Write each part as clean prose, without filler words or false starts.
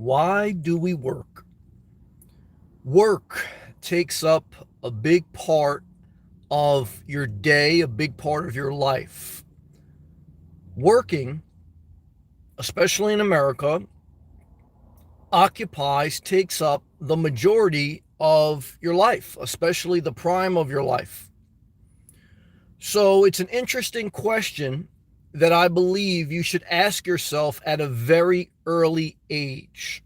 Why do we work? Work takes up a big part of your day, a big part of your life. Working, especially in America, takes up the majority of your life, especially the prime of your life. So it's an interesting question that I believe you should ask yourself at a very early age.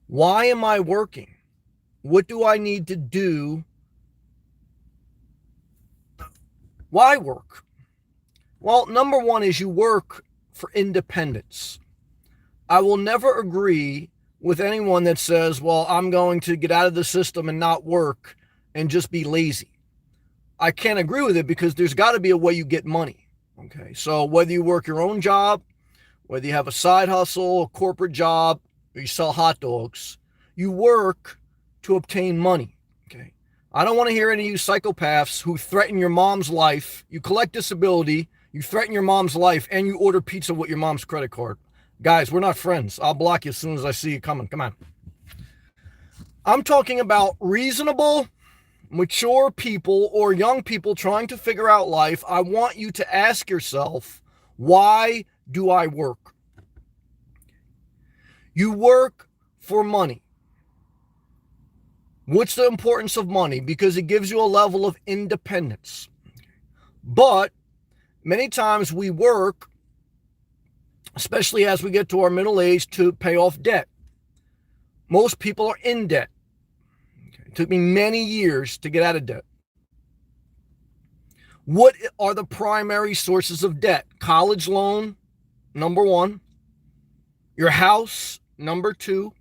Why am I working? What do I need to do? Why work? Well, number one is you work for independence. I will never agree with anyone that says, well, I'm going to get out of the system and not work and just be lazy. I can't agree with it because there's got to be a way you get money. Okay. So whether you work your own job, whether you have a side hustle, a corporate job, or you sell hot dogs, you work to obtain money. Okay. I don't want to hear any of you psychopaths who threaten your mom's life. You collect disability, you threaten your mom's life, and you order pizza with your mom's credit card. Guys, we're not friends. I'll block you as soon as I see you coming. Come on. I'm talking about reasonable, mature people or young people trying to figure out life. I want you to ask yourself, why do I work? You work for money. What's the importance of money? Because it gives you a level of independence. But many times we work, especially as we get to our middle age, to pay off debt. Most people are in debt. It took me many years to get out of debt. What are the primary sources of debt? College loan, number one. Your house, number two.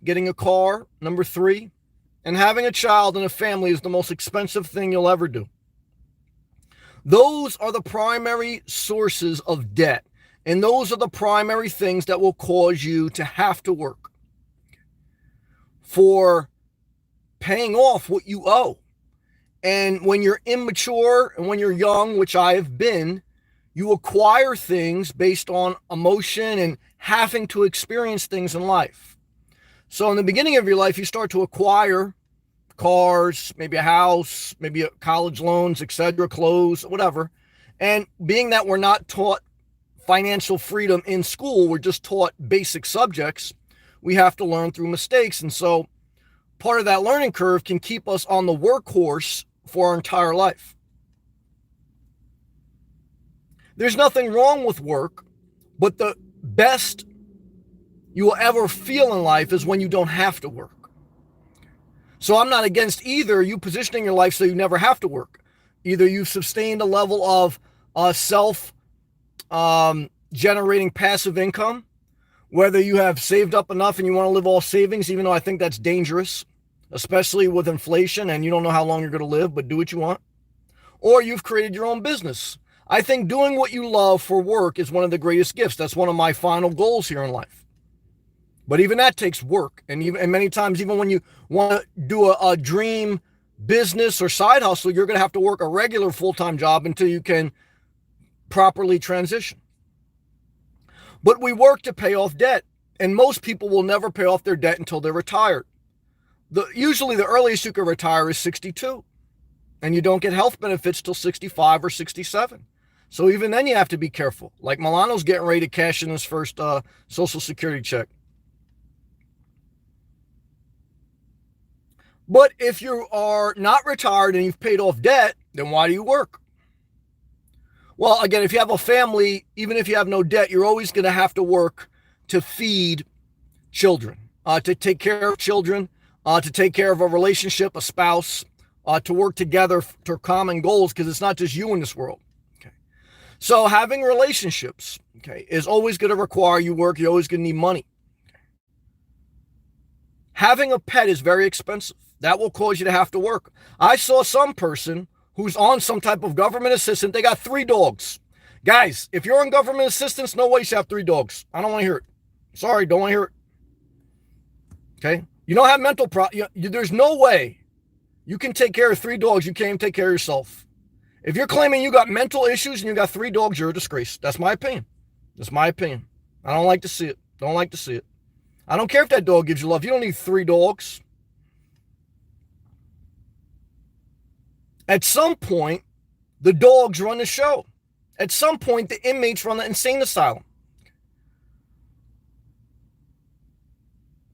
Getting a car, number three. And having a child and a family is the most expensive thing you'll ever do. Those are the primary sources of debt. And those are the primary things that will cause you to have to work for paying off what you owe. And when you're immature and when you're young, which I have been, you acquire things based on emotion and having to experience things in life. So in the beginning of your life, you start to acquire cars, maybe a house, maybe college loans, etc., clothes, whatever. And being that we're not taught financial freedom in school, we're just taught basic subjects, we have to learn through mistakes. And so part of that learning curve can keep us on the workhorse for our entire life. There's nothing wrong with work, but the best you will ever feel in life is when you don't have to work. So I'm not against either you positioning your life so you never have to work. Either you've sustained a level of self-generating passive income, whether you have saved up enough and you want to live all savings, even though I think that's dangerous, especially with inflation and you don't know how long you're going to live, but do what you want. Or you've created your own business. I think doing what you love for work is one of the greatest gifts. That's one of my final goals here in life. But even that takes work. And many times, even when you want to do a dream business or side hustle, you're going to have to work a regular full-time job until you can properly transition. But we work to pay off debt. And most people will never pay off their debt until they're retired. Usually the earliest you can retire is 62. And you don't get health benefits till 65 or 67. So even then you have to be careful. Like Milano's getting ready to cash in his first Social Security check. But if you are not retired and you've paid off debt, then why do you work? Well, again, if you have a family, even if you have no debt, you're always going to have to work to feed children, to take care of children, to take care of a relationship, a spouse, to work together to common goals, because it's not just you in this world. Okay. So having relationships, okay, is always going to require you work. You're always going to need money. Okay. Having a pet is very expensive. That will cause you to have to work. I saw some person who's on some type of government assistance. They got 3 dogs. Guys, if you're on government assistance, no way you should have 3 dogs. I don't want to hear it. Sorry, don't want to hear it. Okay? You don't have mental problems. There's no way you can take care of 3 dogs. You can't even take care of yourself. If you're claiming you got mental issues and you got 3 dogs, you're a disgrace. That's my opinion. That's my opinion. I don't like to see it. Don't like to see it. I don't care if that dog gives you love. You don't need 3 dogs. At some point, the dogs run the show. At some point, the inmates run the insane asylum.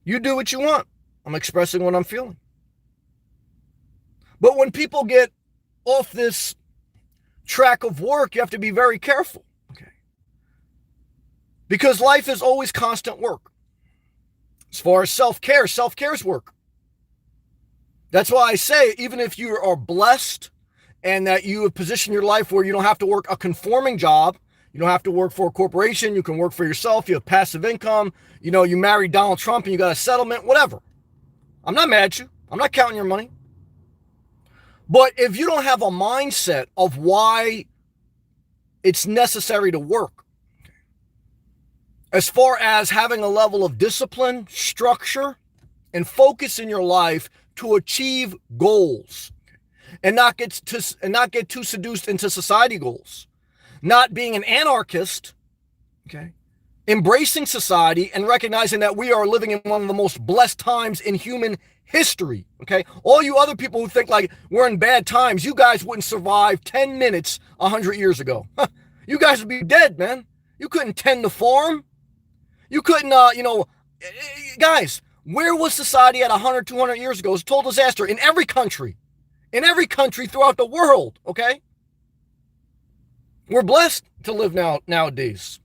You do what you want. I'm expressing what I'm feeling. But when people get off this track of work, you have to be very careful. Okay. Because life is always constant work. As far as self-care is work. That's why I say, even if you are blessed and that you have positioned your life where you don't have to work a conforming job, you don't have to work for a corporation, you can work for yourself, you have passive income, you married Donald Trump and you got a settlement, whatever. I'm not mad at you. I'm not counting your money. But if you don't have a mindset of why it's necessary to work, as far as having a level of discipline, structure, and focus in your life to achieve goals, and not get too seduced into society goals, not being an anarchist, okay, embracing society and recognizing that we are living in one of the most blessed times in human history, okay? All you other people who think like we're in bad times, you guys wouldn't survive 10 minutes 100 years ago. You guys would be dead, man. You couldn't tend the farm. You couldn't, guys, where was society at 100, 200 years ago? It was a total disaster in every country throughout the world, okay? We're blessed to live nowadays.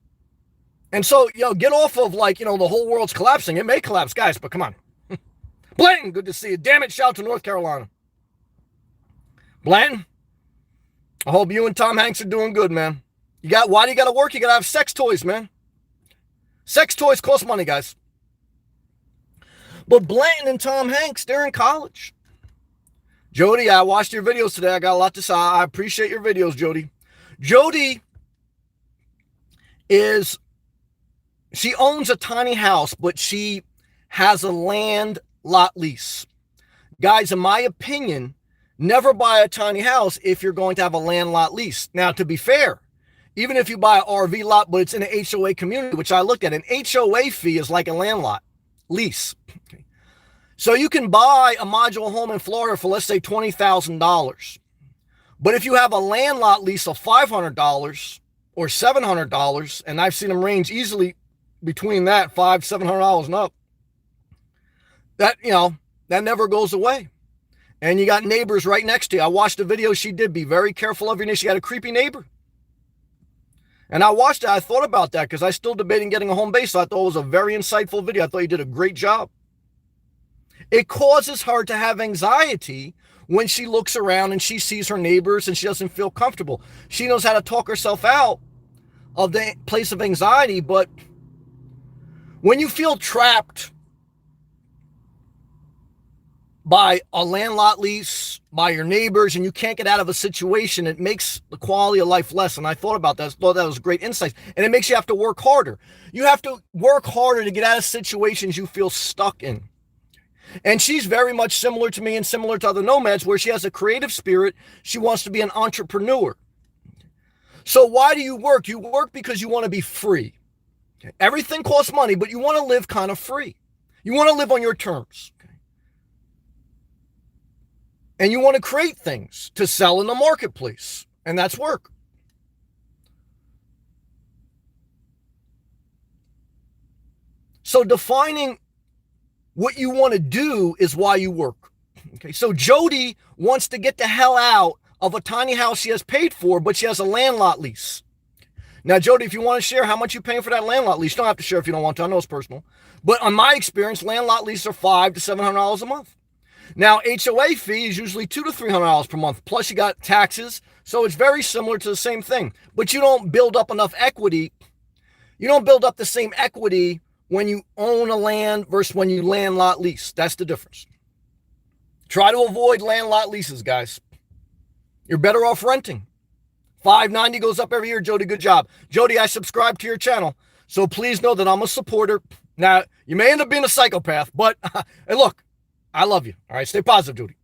And so, get off of the whole world's collapsing. It may collapse, guys, but come on. Blanton, good to see you. Damn it, shout out to North Carolina. Blanton, I hope you and Tom Hanks are doing good, man. Why do you got to work? You got to have sex toys, man. Sex toys cost money, guys. But Blanton and Tom Hanks, they're in college. Jody, I watched your videos today. I got a lot to say. I appreciate your videos, Jody. Jody she owns a tiny house, but she has a land lot lease. Guys, in my opinion, never buy a tiny house if you're going to have a land lot lease. Now, to be fair, even if you buy an RV lot, but it's in an HOA community, which I looked at, an HOA fee is like a land lot lease. Okay. So you can buy a modular home in Florida for, let's say, $20,000. But if you have a land lot lease of $500 or $700, and I've seen them range easily between that, $500, $700 and up, that never goes away. And you got neighbors right next to you. I watched a video she did. Be very careful of your neighbor. She got a creepy neighbor. And I watched it. I thought about that because I still debating getting a home base. So I thought it was a very insightful video. I thought you did a great job. It causes her to have anxiety when she looks around and she sees her neighbors and she doesn't feel comfortable. She knows how to talk herself out of the place of anxiety. But when you feel trapped by a land lot lease, by your neighbors, and you can't get out of a situation, it makes the quality of life less. And I thought about that. I thought that was great insight. And it makes you have to work harder. You have to work harder to get out of situations you feel stuck in. And she's very much similar to me and similar to other nomads, where she has a creative spirit. She wants to be an entrepreneur. So why do you work? You work because you want to be free. Okay. Everything costs money, but you want to live kind of free. You want to live on your terms. And you want to create things to sell in the marketplace. And that's work. So defining what you want to do is why you work. Okay, so Jody wants to get the hell out of a tiny house she has paid for, but she has a land lot lease. Now, Jody, if you want to share how much you're paying for that land lot lease, you don't have to share if you don't want to. I know it's personal. But on my experience, land lot leases are $500 to $700 a month. Now, HOA fee is usually $200 to $300 per month. Plus, you got taxes. So it's very similar to the same thing. But you don't build up enough equity. You don't build up the same equity when you own a land versus when you land lot lease. That's the difference. Try to avoid land lot leases, guys. You're better off renting. $5.90 goes up every year. Jody, good job. Jody, I subscribe to your channel. So please know that I'm a supporter. Now, you may end up being a psychopath, but hey, look, I love you. All right, stay positive, Jody.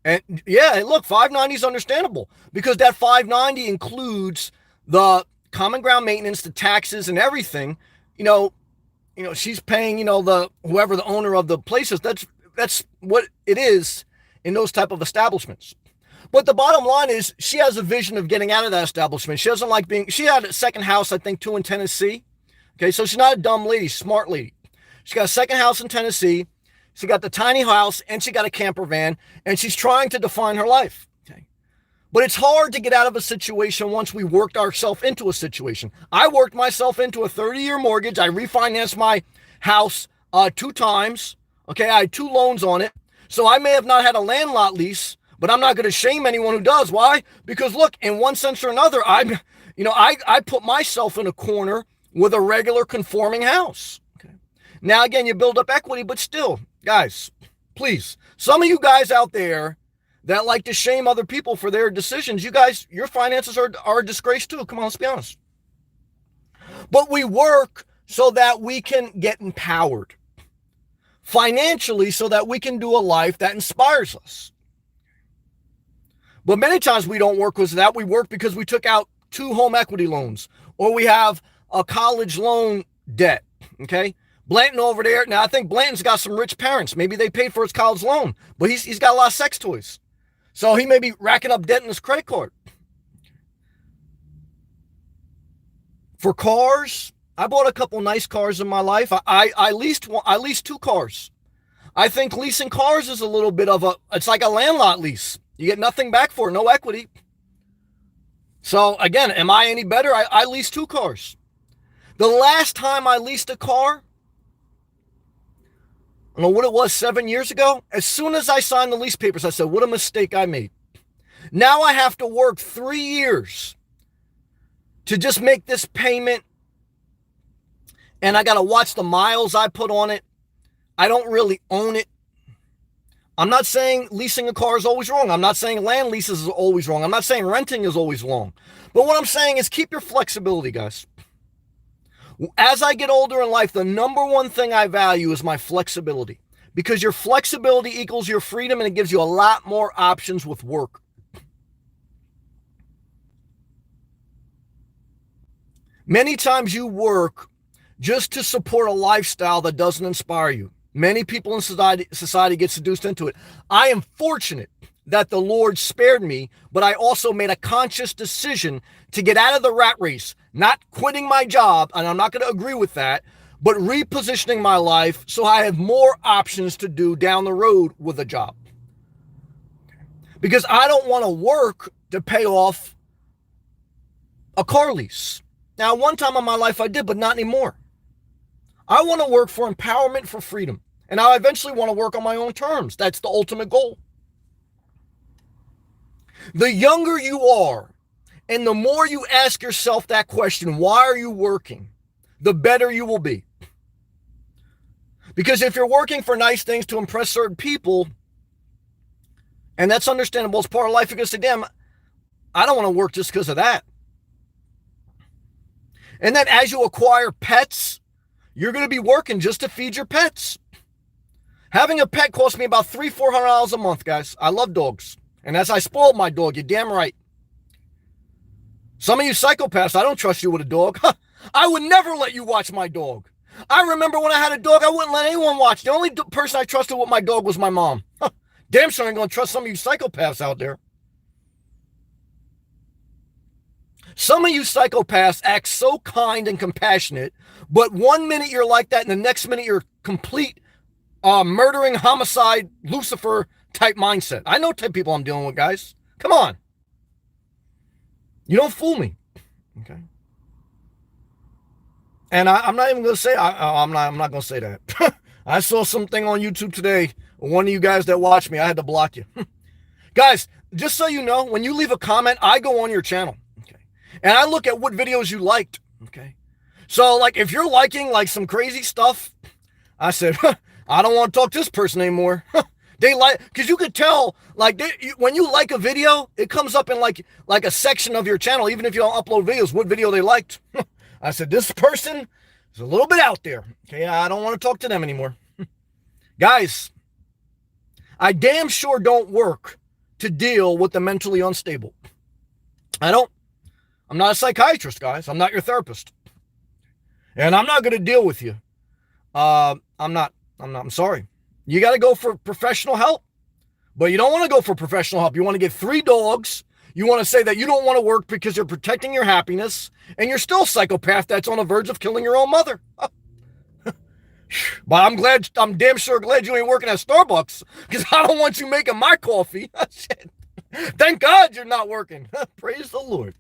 And yeah, hey, look, $5.90 is understandable because that $5.90 includes the common ground maintenance, the taxes, and everything. you know, she's paying, the whoever the owner of the place is. That's what it is in those type of establishments. But the bottom line is she has a vision of getting out of that establishment. She doesn't like she had a second house, I think, too, in Tennessee. Okay, so she's not a dumb lady, smart lady. She got a second house in Tennessee. She got the tiny house and she got a camper van, and she's trying to define her life. Okay. But it's hard to get out of a situation once we worked ourselves into a situation. I worked myself into a 30-year mortgage. I refinanced my house 2 times. Okay, I had 2 loans on it. So I may have not had a land lot lease, but I'm not going to shame anyone who does. Why? Because look, in one sense or another, I put myself in a corner with a regular conforming house. Okay. Now, again, you build up equity, but still, guys, please, some of you guys out there that like to shame other people for their decisions, you guys, your finances are a disgrace too. Come on, let's be honest. But we work so that we can get empowered financially so that we can do a life that inspires us. But many times we don't work with that. We work because we took out 2 home equity loans, or we have a college loan debt. Okay. Blanton over there. Now I think Blanton's got some rich parents. Maybe they paid for his college loan, but he's got a lot of sex toys. So he may be racking up debt in his credit card. For cars, I bought a couple nice cars in my life. I leased 2 cars. I think leasing cars is a little bit of it's like a land lot lease. You get nothing back for it, no equity. So again, am I any better? I leased 2 cars. The last time I leased a car, I don't know what it was, 7 years ago. As soon as I signed the lease papers, I said, what a mistake I made. Now I have to work 3 years to just make this payment. And I got to watch the miles I put on it. I don't really own it. I'm not saying leasing a car is always wrong. I'm not saying land leases is always wrong. I'm not saying renting is always wrong. But what I'm saying is keep your flexibility, guys. As I get older in life, the number one thing I value is my flexibility, because your flexibility equals your freedom, and it gives you a lot more options with work. Many times you work just to support a lifestyle that doesn't inspire you. Many people in society get seduced into it. I am fortunate that the Lord spared me, but I also made a conscious decision to get out of the rat race, not quitting my job, and I'm not going to agree with that, but repositioning my life so I have more options to do down the road with a job. Because I don't want to work to pay off a car lease. Now, one time in my life I did, but not anymore. I want to work for empowerment, for freedom. And I eventually want to work on my own terms. That's the ultimate goal. The younger you are, and the more you ask yourself that question, why are you working? The better you will be. Because if you're working for nice things to impress certain people, and that's understandable, it's part of life, you're going to say, damn, I don't want to work just because of that. And then as you acquire pets, you're going to be working just to feed your pets. Having a pet costs me about $300-400 a month, guys. I love dogs. And as I spoiled my dog, you're damn right. Some of you psychopaths, I don't trust you with a dog. I would never let you watch my dog. I remember when I had a dog, I wouldn't let anyone watch. The only person I trusted with my dog was my mom. Damn sure I ain't going to trust some of you psychopaths out there. Some of you psychopaths act so kind and compassionate, but one minute you're like that and the next minute you're complete murdering, homicide, Lucifer type mindset. I know type of people I'm dealing with, guys. Come on. You don't fool me. Okay. And I'm not even going to say, I'm not going to say that. I saw something on YouTube today. One of you guys that watch me, I had to block you. Guys, just so you know, when you leave a comment, I go on your channel. Okay. And I look at what videos you liked. Okay. So like if you're liking like some crazy stuff, I said, I don't want to talk to this person anymore. They like, because you could tell, like when you like a video, it comes up in like a section of your channel, even if you don't upload videos, what video they liked. I said, this person is a little bit out there. Okay, I don't want to talk to them anymore. Guys, I damn sure don't work to deal with the mentally unstable. I don't. I'm not a psychiatrist, guys. I'm not your therapist. and I'm not going to deal with you. I'm sorry. You got to go for professional help, but you don't want to go for professional help. You want to get 3 dogs. You want to say that you don't want to work because you're protecting your happiness, and you're still a psychopath that's on the verge of killing your own mother. But I'm damn sure glad you ain't working at Starbucks, because I don't want you making my coffee. Thank God you're not working. Praise the Lord.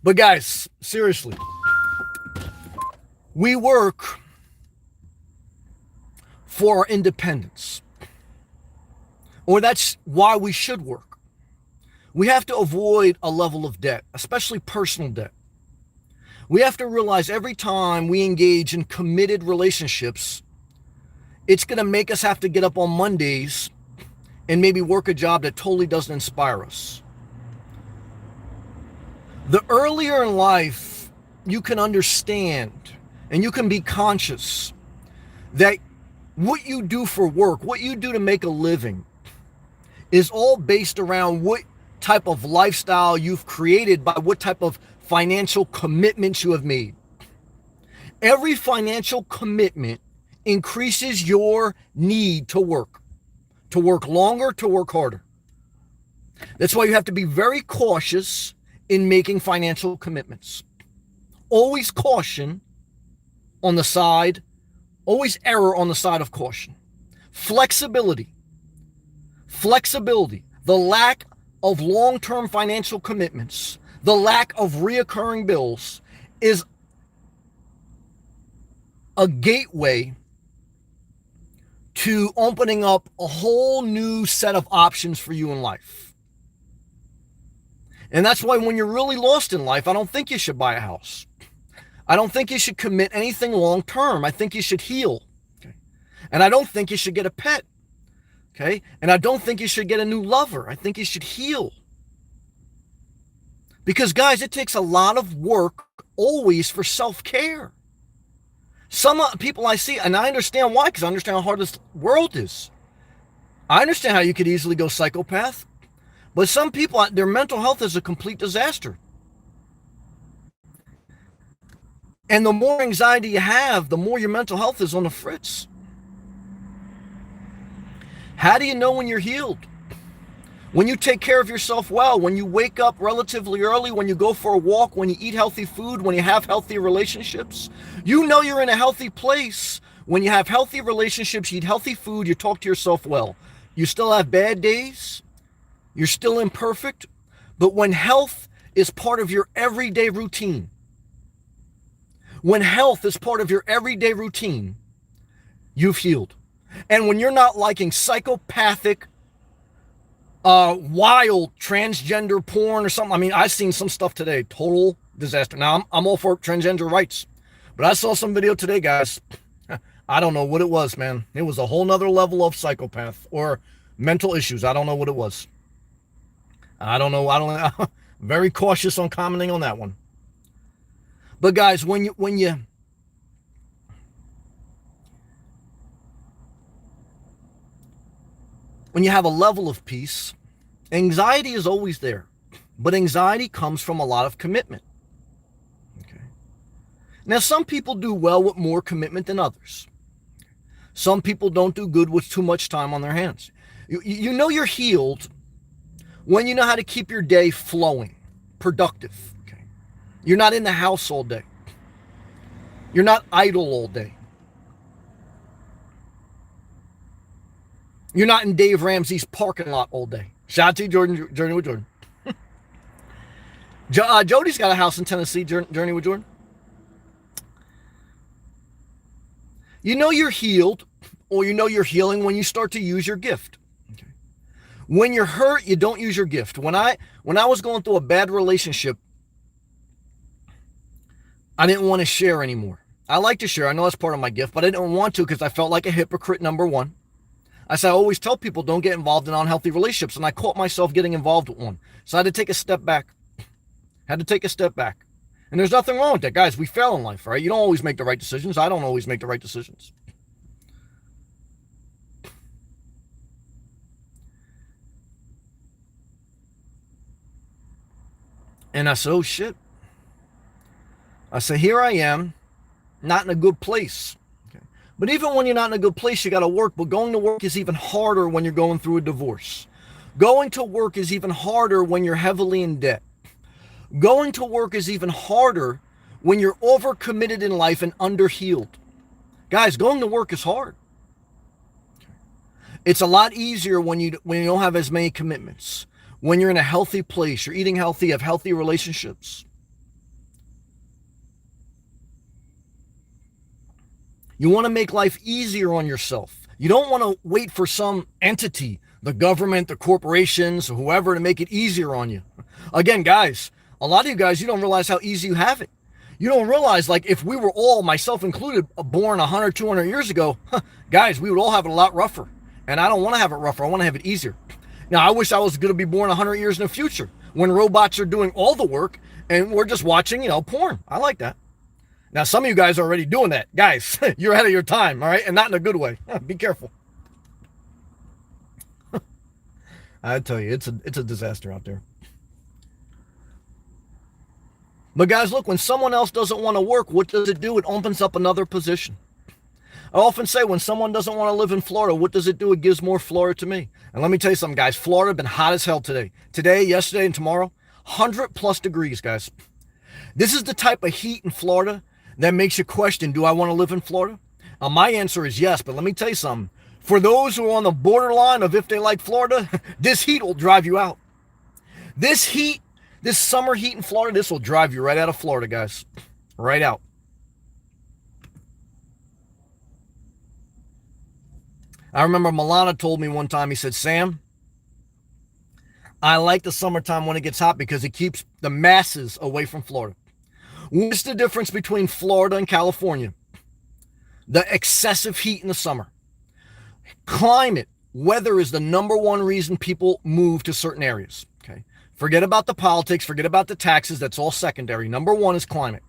But guys, seriously, we work for our independence, or that's why we should work. We have to avoid a level of debt, especially personal debt. We have to realize every time we engage in committed relationships, it's going to make us have to get up on Mondays and maybe work a job that totally doesn't inspire us. The earlier in life you can understand and you can be conscious that what you do for work, what you do to make a living, is all based around what type of lifestyle you've created by what type of financial commitments you have made. Every financial commitment increases your need to work longer, to work harder. That's why you have to be very cautious in making financial commitments. Always caution on the side, always error on the side of caution. Flexibility, the lack of long-term financial commitments, the lack of reoccurring bills is a gateway to opening up a whole new set of options for you in life. And that's why when you're really lost in life, I don't think you should buy a house. I don't think you should commit anything long term. I think you should heal. Okay? And I don't think you should get a pet. Okay? And I don't think you should get a new lover. I think you should heal. Because guys, it takes a lot of work always for self-care. Some people I see, and I understand why, because I understand how hard this world is. I understand how you could easily go psychopath. But some people, their mental health is a complete disaster. And the more anxiety you have, the more your mental health is on the fritz. How do you know when you're healed? When you take care of yourself well, when you wake up relatively early, when you go for a walk, when you eat healthy food, when you have healthy relationships, you know you're in a healthy place. When you have healthy relationships, you eat healthy food, you talk to yourself well. You still have bad days, you're still imperfect, but when health is part of your everyday routine, you've healed. And when you're not liking psychopathic, wild transgender porn or something. I mean, I've seen some stuff today, total disaster. Now, I'm all for transgender rights, but I saw some video today, guys. I don't know what it was, man. It was a whole nother level of psychopath or mental issues. I don't know what it was. I don't know. Very cautious on commenting on that one. But guys, when you have a level of peace, anxiety is always there, but anxiety comes from a lot of commitment. Okay. Now, some people do well with more commitment than others. Some people don't do good with too much time on their hands. You know you're healed when you know how to keep your day flowing, productive. Okay. You're not in the house all day. You're not idle all day. You're not in Dave Ramsey's parking lot all day. Shout out to you, Journey with Jordan. Jody's got a house in Tennessee, Journey with Jordan. You know you're healed, or you know you're healing when you start to use your gift. Okay. When you're hurt, you don't use your gift. When I was going through a bad relationship, I didn't want to share anymore. I like to share. I know that's part of my gift, but I didn't want to because I felt like a hypocrite, number one. I always tell people don't get involved in unhealthy relationships, and I caught myself getting involved with one. So I had to take a step back. And there's nothing wrong with that. Guys, we fail in life, right? You don't always make the right decisions. I don't always make the right decisions. And I said, oh shit. I said, here I am, not in a good place. Okay. But even when you're not in a good place, you got to work. But going to work is even harder when you're going through a divorce. Going to work is even harder when you're heavily in debt. Going to work is even harder when you're overcommitted in life and underhealed. Guys, going to work is hard. It's a lot easier when you don't have as many commitments. When you're in a healthy place, you're eating healthy, have healthy relationships. You want to make life easier on yourself. You don't want to wait for some entity, the government, the corporations, or whoever, to make it easier on you. Again, guys, a lot of you guys, you don't realize how easy you have it. You don't realize, like, if we were all, myself included, born 100, 200 years ago, guys, we would all have it a lot rougher. And I don't want to have it rougher. I want to have it easier. Now, I wish I was going to be born 100 years in the future when robots are doing all the work and we're just watching, porn. I like that. Now, some of you guys are already doing that. Guys, you're ahead of your time, all right? And not in a good way. Be careful. I tell you, it's a disaster out there. But guys, look, when someone else doesn't want to work, what does it do? It opens up another position. I often say when someone doesn't want to live in Florida, what does it do? It gives more Florida to me. And let me tell you something, guys. Florida has been hot as hell today. Today, yesterday, and tomorrow. 100 plus degrees, guys. This is the type of heat in Florida that makes you question, do I want to live in Florida? My answer is yes, but let me tell you something. For those who are on the borderline of if they like Florida, this heat will drive you out. This heat, this summer heat in Florida, this will drive you right out of Florida, guys. Right out. I remember Milana told me one time, he said, Sam, I like the summertime when it gets hot because it keeps the masses away from Florida. What's the difference between Florida and California? The excessive heat in the summer. Climate, weather is the number one reason people move to certain areas. Okay. Forget about the politics, forget about the taxes, that's all secondary. Number one is climate.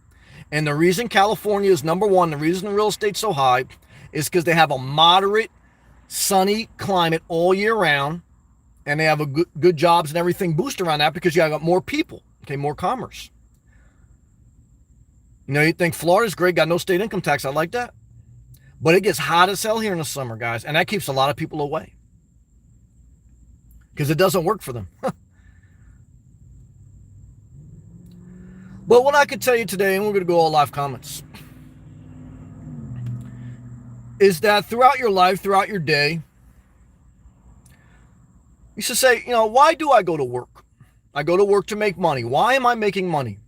And the reason California is number one, the reason real estate's so high is because they have a moderate, sunny climate all year round, and they have a good jobs and everything boost around that because you got more people, okay, more commerce. You think Florida's great, got no state income tax. I like that. But it gets hot as hell here in the summer, guys, and that keeps a lot of people away because it doesn't work for them. But what I could tell you today, and we're going to go all live comments, is that throughout your life, throughout your day, you should say, why do I go to work? I go to work to make money. Why am I making money?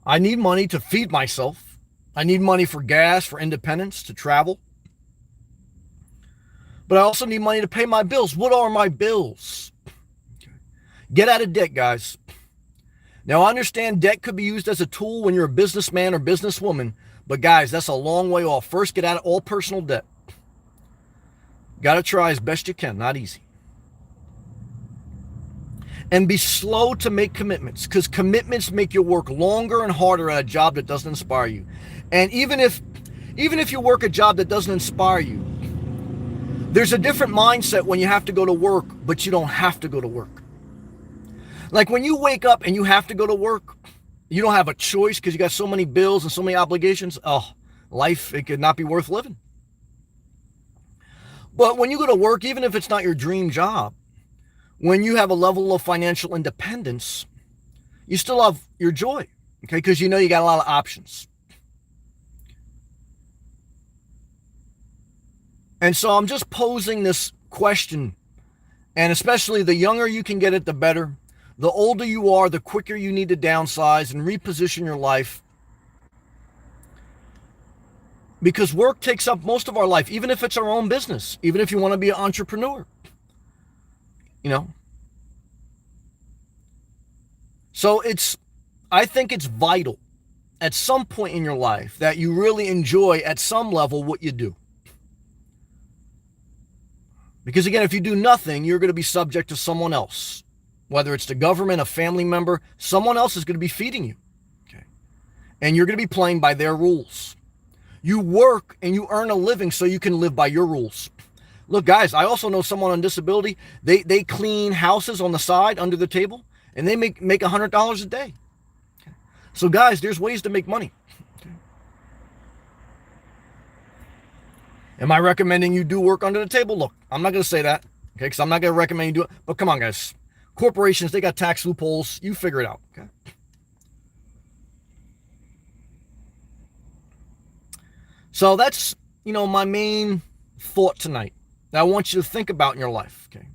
I need money to feed myself. I need money for gas, for independence, to travel. But I also need money to pay my bills. What are my bills? Get out of debt, guys. Now, I understand debt could be used as a tool when you're a businessman or businesswoman. But guys, that's a long way off. First, get out of all personal debt. Got to try as best you can. Not easy. And be slow to make commitments, because commitments make you work longer and harder at a job that doesn't inspire you. And even if you work a job that doesn't inspire you, there's a different mindset when you have to go to work, but you don't have to go to work. Like when you wake up and you have to go to work, you don't have a choice because you got so many bills and so many obligations. Oh, life, it could not be worth living. But when you go to work, even if it's not your dream job, when you have a level of financial independence, you still have your joy, okay? Because you got a lot of options. And so I'm just posing this question, and especially the younger you can get it, the better. The older you are, the quicker you need to downsize and reposition your life. Because work takes up most of our life, even if it's our own business, even if you want to be an entrepreneur. So I think it's vital at some point in your life that you really enjoy at some level what you do. Because again, if you do nothing, you're going to be subject to someone else. Whether it's the government, a family member, someone else is going to be feeding you. Okay. And you're going to be playing by their rules. You work and you earn a living so you can live by your rules. Look, guys, I also know someone on disability. They clean houses on the side under the table, and they make $100 a day. So guys, there's ways to make money. Am I recommending you do work under the table? Look, I'm not going to say that, okay, because I'm not going to recommend you do it. But come on, guys. Corporations, they got tax loopholes. You figure it out, okay? So that's, my main thought tonight that I want you to think about in your life, okay?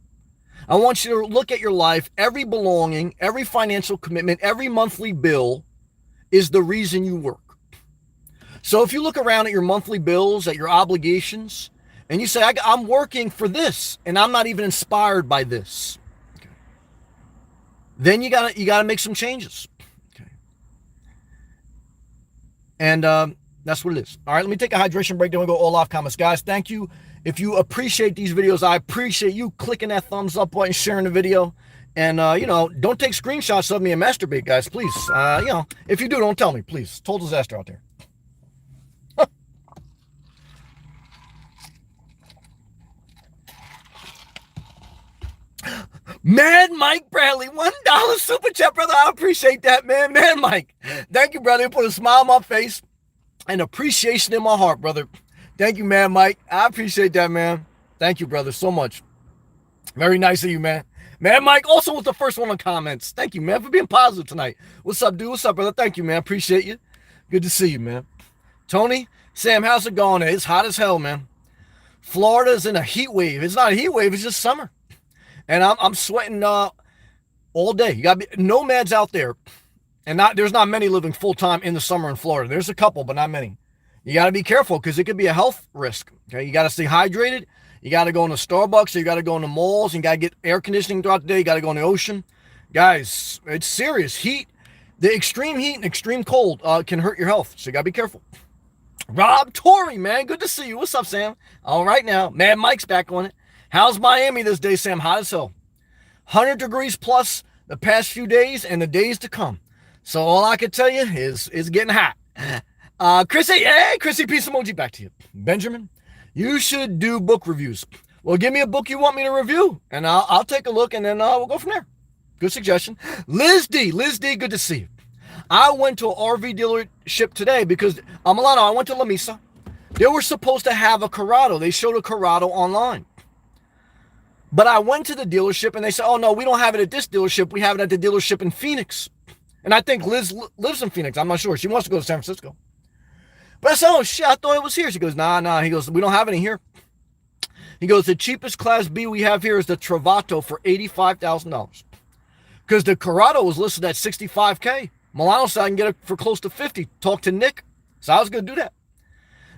I want you to look at your life. Every belonging, every financial commitment, every monthly bill is the reason you work. So if you look around at your monthly bills, at your obligations, and you say, I'm working for this, and I'm not even inspired by this, okay, then you gotta make some changes. Okay. And that's what it is. All right, let me take a hydration break, then we'll go all off comments. Guys, thank you. If you appreciate these videos, I appreciate you clicking that thumbs up button, sharing the video. And, don't take screenshots of me and masturbate, guys, please. If you do, don't tell me, please. Total disaster out there. Mad Mike Bradley, $1 super chat, brother. I appreciate that, man. Mad Mike. Thank you, brother. You put a smile on my face and appreciation in my heart, brother. Thank you, Mad Mike. I appreciate that, man. Thank you, brother, so much. Very nice of you, man. Mad Mike also was the first one on comments. Thank you, man, for being positive tonight. What's up, dude? What's up, brother? Thank you, man. Appreciate you. Good to see you, man. Tony, Sam, how's it going? It's hot as hell, man. Florida's in a heat wave. It's not a heat wave. It's just summer. And I'm sweating all day. You got to be nomads out there. And there's not many living full-time in the summer in Florida. There's a couple, but not many. You got to be careful because it could be a health risk. Okay, you got to stay hydrated. You got to go into Starbucks. Or you got to go into malls. And you got to get air conditioning throughout the day. You got to go in the ocean. Guys, it's serious. Heat, the extreme heat and extreme cold can hurt your health. So you got to be careful. Rob Torrey, man. Good to see you. What's up, Sam? All right now. Mad Mike's back on it. How's Miami this day, Sam? Hot as hell. 100 degrees plus the past few days and the days to come. So all I can tell you is it's getting hot. Chrissy, hey, Chrissy, peace emoji, back to you. Benjamin, you should do book reviews. Well, give me a book you want me to review, and I'll take a look, and then we'll go from there. Good suggestion. Liz D, good to see you. I went to an RV dealership today because, Milano, I went to La Mesa. They were supposed to have a Corrado. They showed a Corrado online. But I went to the dealership and they said, oh, no, we don't have it at this dealership. We have it at the dealership in Phoenix. And I think Liz lives in Phoenix. I'm not sure. She wants to go to San Francisco. But I said, oh, shit, I thought it was here. She goes, nah. He goes, we don't have any here. He goes, the cheapest Class B we have here is the Travato for $85,000. Because the Corrado was listed at $65K. Milano said I can get it for close to $50. Talk to Nick. So I was going to do that.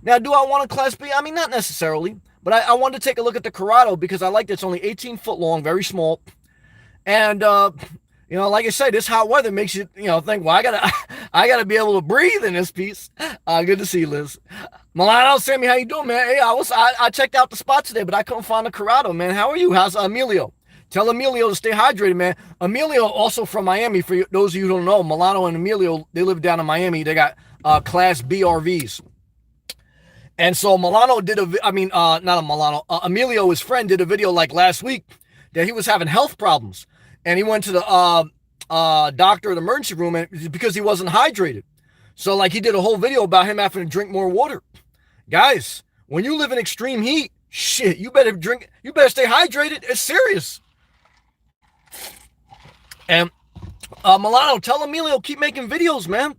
Now, do I want a Class B? I mean, not necessarily. But I wanted to take a look at the Corrado because I like that it's only 18 foot long, very small. And, like I said, this hot weather makes you, think, well, I gotta be able to breathe in this piece. Good to see you, Liz. Milano, Sammy, how you doing, man? Hey, I checked out the spot today, but I couldn't find the Corrado, man. How are you? How's Emilio? Tell Emilio to stay hydrated, man. Emilio, also from Miami, for those of you who don't know, Milano and Emilio, they live down in Miami. They got Class B RVs. And so Milano Emilio, his friend, did a video like last week that he was having health problems. And he went to the doctor at the emergency room because he wasn't hydrated. So like he did a whole video about him having to drink more water. Guys, when you live in extreme heat, shit, you better stay hydrated. It's serious. And Milano, tell Emilio, keep making videos, man.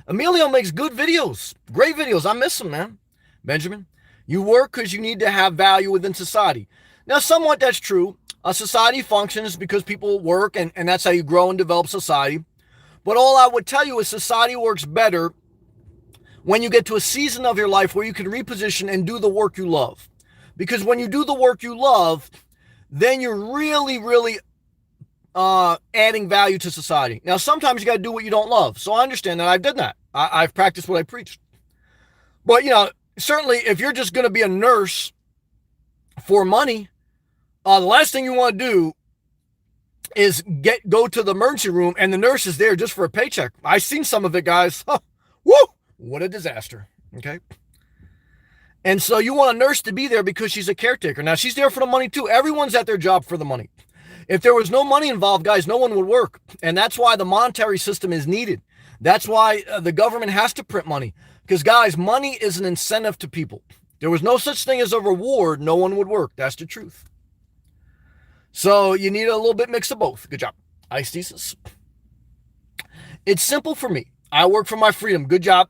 Emilio makes good videos, great videos. I miss him, man. Benjamin, you work because you need to have value within society. Now, somewhat that's true. A society functions because people work, and that's how you grow and develop society. But all I would tell you is society works better when you get to a season of your life where you can reposition and do the work you love. Because when you do the work you love, then you're really, really adding value to society. Now, sometimes you got to do what you don't love. So I understand that. I've done that. I've practiced what I preached. But, certainly if you're just going to be a nurse for money, the last thing you want to do is go to the emergency room and the nurse is there just for a paycheck. I've seen some of it, guys. Woo! What a disaster. Okay. And so you want a nurse to be there because she's a caretaker. Now she's there for the money too. Everyone's at their job for the money. If there was no money involved, guys, no one would work. And that's why the monetary system is needed. That's why the government has to print money. Because, guys, money is an incentive to people. There was no such thing as a reward, no one would work. That's the truth. So you need a little bit mix of both. Good job. Ice. It's simple for me. I work for my freedom. Good job.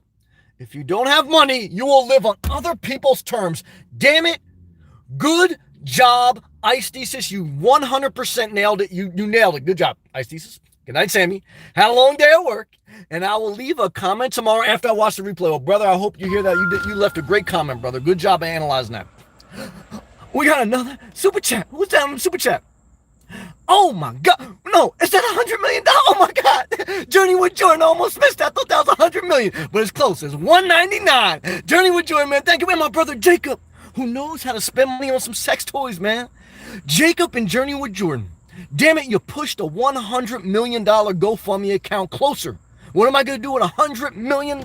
If you don't have money, you will live on other people's terms. Damn it. Good job, Ice Thesis. You 100% nailed it. You nailed it. Good job, Ice Thesis. Good night, Sammy. Had a long day at work, and I will leave a comment tomorrow after I watch the replay. Well, brother, I hope you hear that. You left a great comment, brother. Good job analyzing that. We got another super chat. Who's down in the super chat? Oh my God. No, is that $100 million? Oh my God. Journey with Jordan almost missed. I thought that was $100 million, but it's close. It's $199. Journey with Jordan, man. Thank you, man. My brother Jacob, who knows how to spend money on some sex toys, man. Jacob and Journey with Jordan. Damn it, you pushed a $100 million GoFundMe account closer. What am I going to do with $100 million?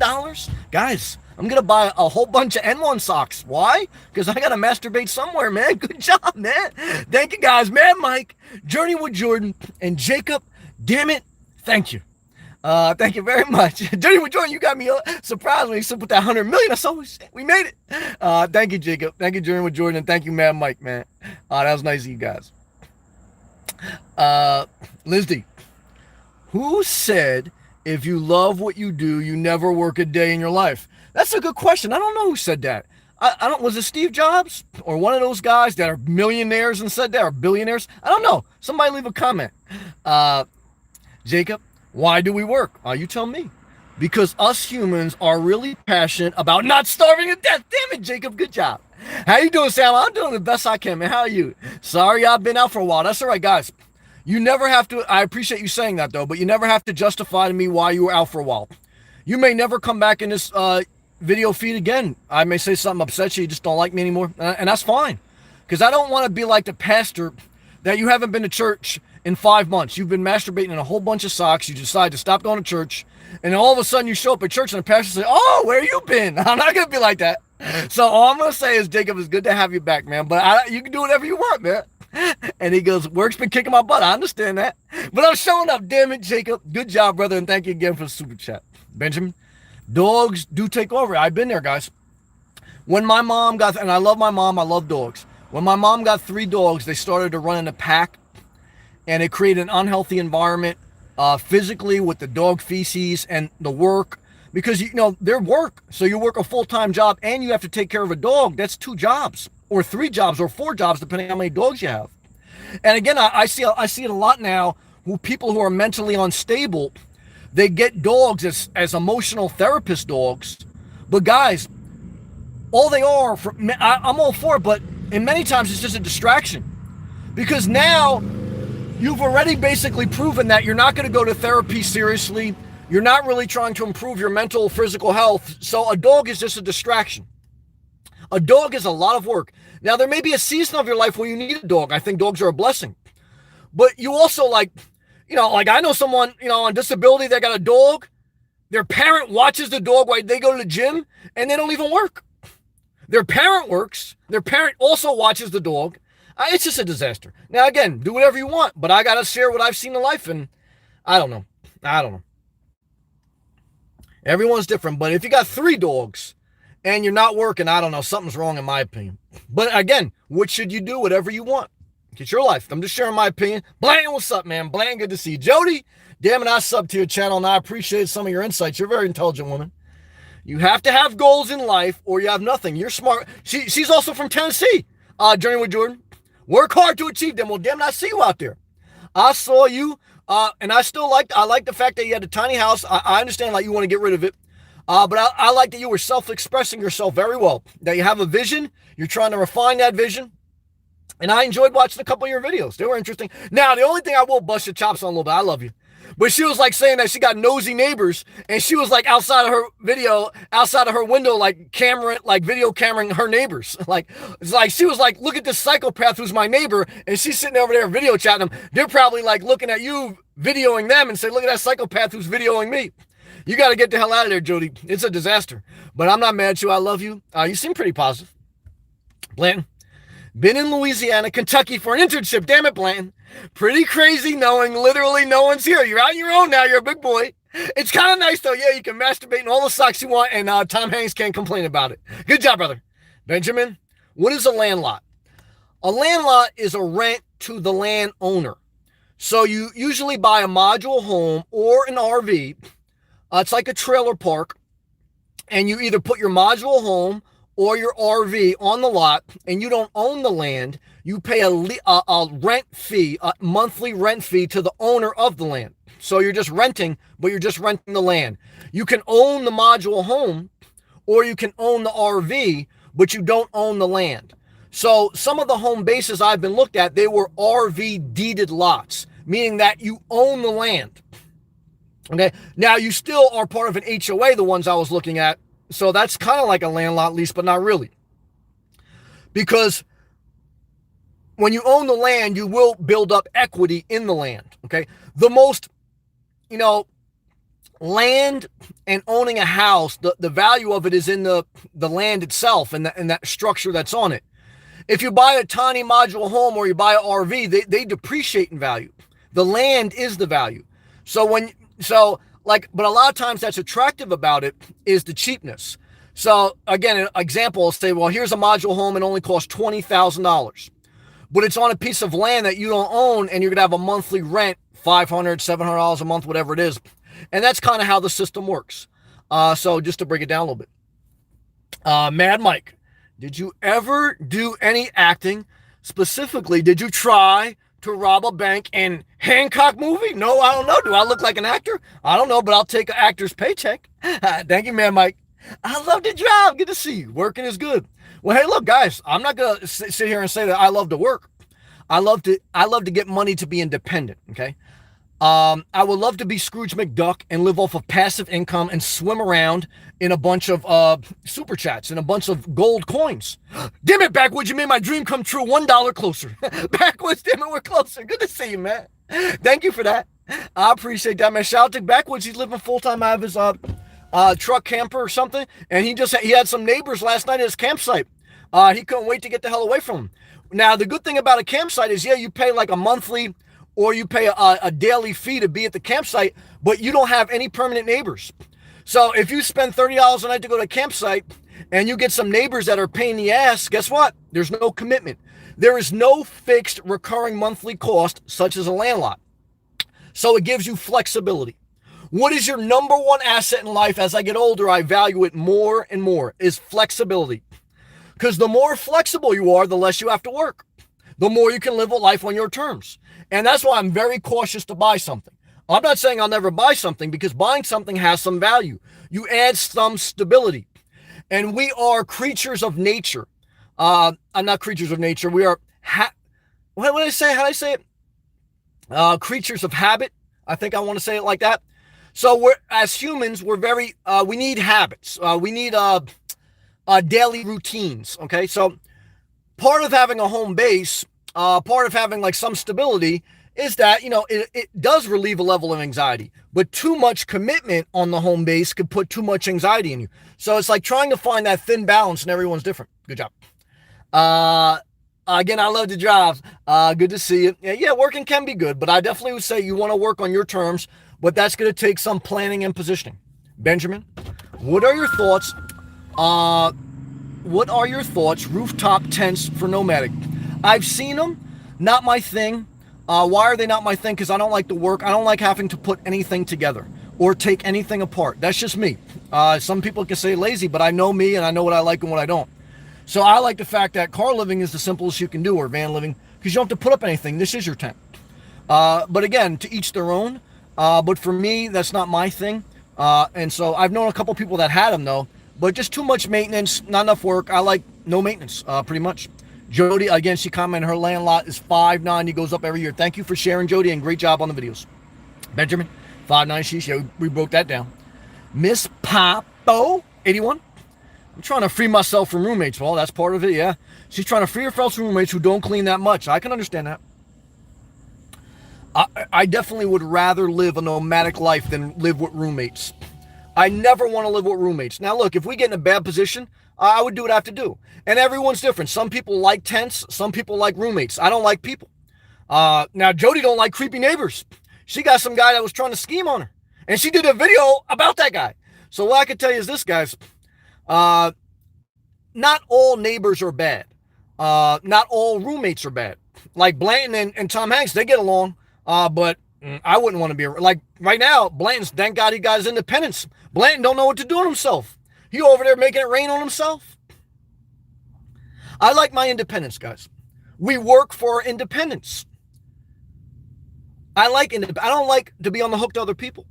Guys, I'm going to buy a whole bunch of N1 socks. Why? Because I got to masturbate somewhere, man. Good job, man. Thank you, guys. Mad Mike, Journey with Jordan, and Jacob. Damn it. Thank you. Thank you very much. Journey with Jordan, you got me surprised when you said with that $100 million. That's all we made it. Thank you, Jacob. Thank you, Journey with Jordan, and thank you, Mad Mike, man. That was nice of you guys. Lizzie, who said if you love what you do, you never work a day in your life? That's a good question. I don't know who said that. I don't. Was it Steve Jobs or one of those guys that are millionaires and said that, or billionaires? I don't know. Somebody leave a comment. Jacob, why do we work? You tell me. Because us humans are really passionate about not starving to death. Damn it, Jacob. Good job. How you doing, Sam? I'm doing the best I can, man. How are you? Sorry I've been out for a while. That's all right, guys. You never have to. I appreciate you saying that, though, but you never have to justify to me why you were out for a while. You may never come back in this video feed again. I may say something upsets you. You just don't like me anymore. And that's fine. Because I don't want to be like the pastor that you haven't been to church in 5 months. You've been masturbating in a whole bunch of socks. You decide to stop going to church. And all of a sudden you show up at church and the pastor says, oh, where you been? I'm not going to be like that. So all I'm going to say is, Jacob, it's good to have you back, man. But you can do whatever you want, man. And he goes, work's been kicking my butt. I understand that. But I'm showing up. Damn it, Jacob. Good job, brother. And thank you again for the super chat. Benjamin, dogs do take over. I've been there, guys. When my mom got, and I love my mom, I love dogs. When my mom got 3 dogs, they started to run in a pack. And it created an unhealthy environment physically with the dog feces and the work. Because, you know, they're work. So you work a full-time job and you have to take care of a dog. That's 2 jobs or 3 jobs or 4 jobs, depending on how many dogs you have. And again, I see it a lot now. People who are mentally unstable, they get dogs as emotional therapist dogs. But guys, all they are, I'm all for it, but in many times it's just a distraction. Because now you've already basically proven that you're not going to go to therapy seriously. You're not really trying to improve your mental or physical health. So a dog is just a distraction. A dog is a lot of work. Now, there may be a season of your life where you need a dog. I think dogs are a blessing. But you also I know someone, on disability that got a dog. Their parent watches the dog while they go to the gym and they don't even work. Their parent works. Their parent also watches the dog. It's just a disaster. Now, again, do whatever you want, but I got to share what I've seen in life, and I don't know. Everyone's different, but if you got 3 dogs and you're not working, I don't know, something's wrong in my opinion. But again, what should you do? Whatever you want. It's your life. I'm just sharing my opinion. Bland, what's up, man? Bland, good to see you. Jody, damn it, I subbed to your channel, and I appreciate some of your insights. You're a very intelligent woman. You have to have goals in life, or you have nothing. You're smart. She's also from Tennessee. Journey with Jordan. Work hard to achieve them. Well, damn it, I see you out there. I saw you, and I like the fact that you had a tiny house. I understand you want to get rid of it. But I like that you were self-expressing yourself very well. That you have a vision. You're trying to refine that vision. And I enjoyed watching a couple of your videos. They were interesting. Now, the only thing I will bust your chops on a little bit, I love you. But she was saying that she got nosy neighbors, and she was outside of her window, video cameraing her neighbors. She was look at this psychopath who's my neighbor, and she's sitting over there video chatting them. They're probably looking at you, videoing them, and say, look at that psychopath who's videoing me. You got to get the hell out of there, Jody. It's a disaster. But I'm not mad at you. I love you. You seem pretty positive. Blanton, Been in Louisiana, Kentucky for an internship. Damn it, Blanton. Pretty crazy knowing literally no one's here. You're out on your own now. You're a big boy. It's kind of nice, though. Yeah, you can masturbate in all the socks you want, and Tom Hanks can't complain about it. Good job, brother. Benjamin, what is a land lot? A land lot is a rent to the landowner. So you usually buy a module home or an RV. It's like a trailer park. And you either put your module home or your RV on the lot, and you don't own the land. You pay a rent fee, a monthly rent fee to the owner of the land. So you're just renting, but you're just renting the land. You can own the module home or you can own the RV, but you don't own the land. So some of the home bases I've been looked at, they were RV deeded lots, meaning that you own the land. Okay. Now you still are part of an HOA, the ones I was looking at. So that's kind of like a land lot lease, but not really. Because when you own the land, you will build up equity in the land. Okay. The most, land and owning a house, the value of it is in the land itself and that structure that's on it. If you buy a tiny modular home or you buy an RV, they depreciate in value. The land is the value. But a lot of times that's attractive about it is the cheapness. So again, an example will say, well, here's a modular home and only costs $20,000, but it's on a piece of land that you don't own and you're going to have a monthly rent, $500, $700 a month, whatever it is. And that's kind of how the system works. So just to break it down a little bit. Mad Mike, did you ever do any acting? Specifically, did you try to rob a bank in Hancock movie? No, I don't know. Do I look like an actor? I don't know, but I'll take an actor's paycheck. Thank you, Mad Mike. I love the job. Good to see you. Working is good. Well, hey, look, guys, I'm not going to sit here and say that I love to work. I love to get money to be independent. Okay. I would love to be Scrooge McDuck and live off of passive income and swim around in a bunch of super chats and a bunch of gold coins. Damn it, Backwoods, you made my dream come true. $1 closer. Backwoods, damn it, we're closer. Good to see you, man. Thank you for that. I appreciate that, man. Shout out to Backwoods. He's living full-time out of his truck camper or something. And he had some neighbors last night at his campsite. He couldn't wait to get the hell away from them. Now, the good thing about a campsite is, you pay like a monthly or you pay a daily fee to be at the campsite, but you don't have any permanent neighbors. So if you spend $30 a night to go to a campsite and you get some neighbors that are paying the ass, guess what? There's no commitment. There is no fixed recurring monthly cost, such as a land lot. So it gives you flexibility. What is your number one asset in life? As I get older, I value it more and more, is flexibility. Because the more flexible you are, the less you have to work. The more you can live a life on your terms. And that's why I'm very cautious to buy something. I'm not saying I'll never buy something, because buying something has some value. You add some stability. And we are creatures of nature. I'm not creatures of nature. We are, what did I say? How did I say it? Creatures of habit. I think I want to say it like that. So as humans, we're we need habits. We need daily routines. Okay. So part of having a home base, part of having like some stability is that, it does relieve a level of anxiety, but too much commitment on the home base could put too much anxiety in you. So it's like trying to find that thin balance, and everyone's different. Good job. Again, I love the drive. Good to see you. Yeah, working can be good, but I definitely would say you want to work on your terms, but that's going to take some planning and positioning. Benjamin, what are your thoughts? Rooftop tents for nomadic? I've seen them. Not my thing. Why are they not my thing? Because I don't like the work. I don't like having to put anything together or take anything apart. That's just me. Some people can say lazy, but I know me and I know what I like and what I don't. So I like the fact that car living is the simplest you can do, or van living, because you don't have to put up anything. This is your tent. But again, to each their own. But for me, that's not my thing. And so I've known a couple people that had them though, but just too much maintenance, not enough work. I like no maintenance, pretty much. Jody, again, she commented her land lot is 590, goes up every year. Thank you for sharing, Jody, and great job on the videos. Benjamin, 590 sheesh. Yeah, we broke that down. Miss Papo, 81. I'm trying to free myself from roommates. Well, that's part of it, yeah. She's trying to free herself from roommates who don't clean that much. I can understand that. I definitely would rather live a nomadic life than live with roommates. I never want to live with roommates. Now, look, if we get in a bad position, I would do what I have to do. And everyone's different. Some people like tents. Some people like roommates. I don't like people. Now, Jody don't like creepy neighbors. She got some guy that was trying to scheme on her. And she did a video about that guy. So what I can tell you is this, guys. Not all neighbors are bad. Not all roommates are bad. Like Blanton and Tom Hanks, they get along. But I wouldn't want to be like right now. Blanton's, thank God he got his independence. Blanton don't know what to do with himself. He over there making it rain on himself. I like my independence, guys. We work for independence. I don't like to be on the hook to other people.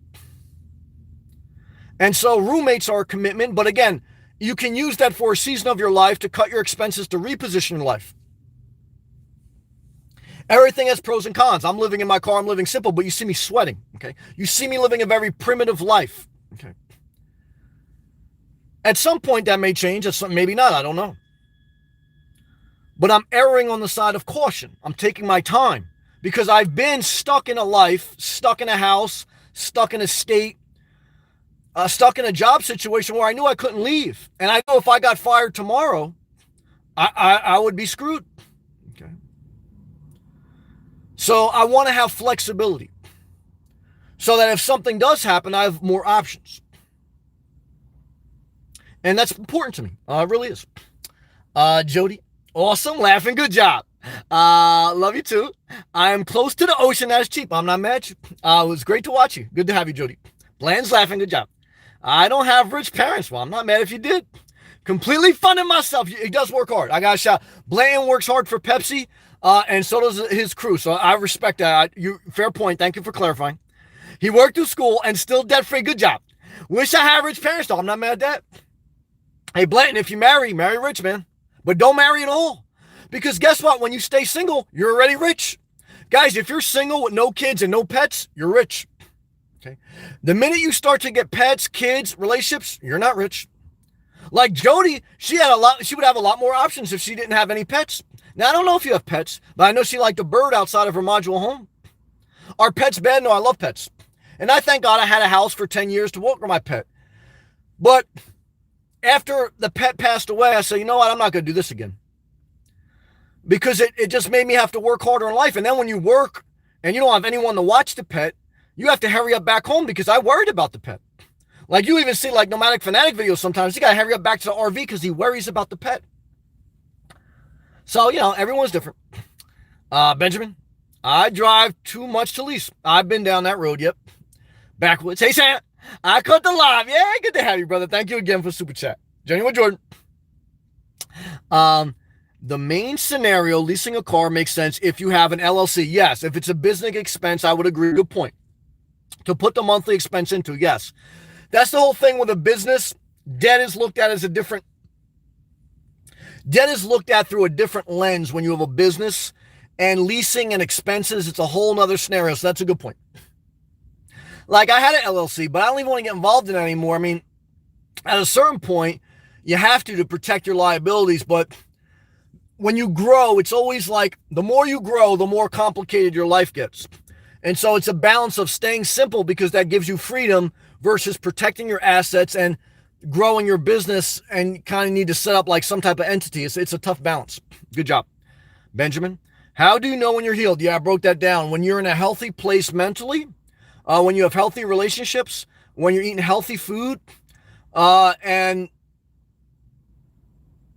And so roommates are a commitment, but again, you can use that for a season of your life to cut your expenses, to reposition your life. Everything has pros and cons. I'm living in my car, I'm living simple, but you see me sweating, okay? You see me living a very primitive life, okay? At some point that may change, maybe not, I don't know. But I'm erring on the side of caution. I'm taking my time because I've been stuck in a life, stuck in a house, stuck in a state, stuck in a job situation where I knew I couldn't leave. And I know if I got fired tomorrow, I would be screwed. Okay. So I want to have flexibility so that if something does happen, I have more options. And that's important to me. It really is. Jody, awesome. Laughing. Good job. Love you too. I am close to the ocean. That's cheap. I'm not mad at you. It was great to watch you. Good to have you, Jody. Bland's laughing. Good job. I don't have rich parents. Well, I'm not mad if you did. Completely funding myself. He does work hard. I got a shout. Bland works hard for Pepsi, and so does his crew. So I respect that. Fair point. Thank you for clarifying. He worked through school and still debt-free. Good job. Wish I had rich parents, though. I'm not mad at that. Hey, Blanton, if you marry rich, man. But don't marry at all. Because guess what? When you stay single, you're already rich. Guys, if you're single with no kids and no pets, you're rich. Okay. The minute you start to get pets, kids, relationships, you're not rich. Like Jody, she would have a lot more options if she didn't have any pets. Now, I don't know if you have pets, but I know she liked a bird outside of her module home. Are pets bad? No, I love pets. And I thank God I had a house for 10 years to work with my pet. But after the pet passed away, I said, you know what? I'm not going to do this again. Because it just made me have to work harder in life. And then when you work and you don't have anyone to watch the pet, you have to hurry up back home because I worried about the pet. Like you even see like Nomadic Fanatic videos sometimes. You got to hurry up back to the RV because he worries about the pet. So, everyone's different. Benjamin, I drive too much to lease. I've been down that road, yep. Backwoods. Hey, Sam, I cut the live. Yeah, good to have you, brother. Thank you again for Super Chat. Genuine Jordan. The main scenario, leasing a car makes sense if you have an LLC. Yes, if it's a business expense, I would agree. Good point. To put the monthly expense into, yes. That's the whole thing with a business. Debt is looked at through a different lens when you have a business, and leasing and expenses, it's a whole nother scenario. So that's a good point. Like I had an LLC, but I don't even want to get involved in it anymore. I mean, at a certain point, you have to protect your liabilities. But when you grow, it's always like the more you grow, the more complicated your life gets. And so it's a balance of staying simple because that gives you freedom versus protecting your assets and growing your business and kind of need to set up like some type of entity. It's a tough balance. Good job. Benjamin, how do you know when you're healed? Yeah, I broke that down. When you're in a healthy place mentally, when you have healthy relationships, when you're eating healthy food, and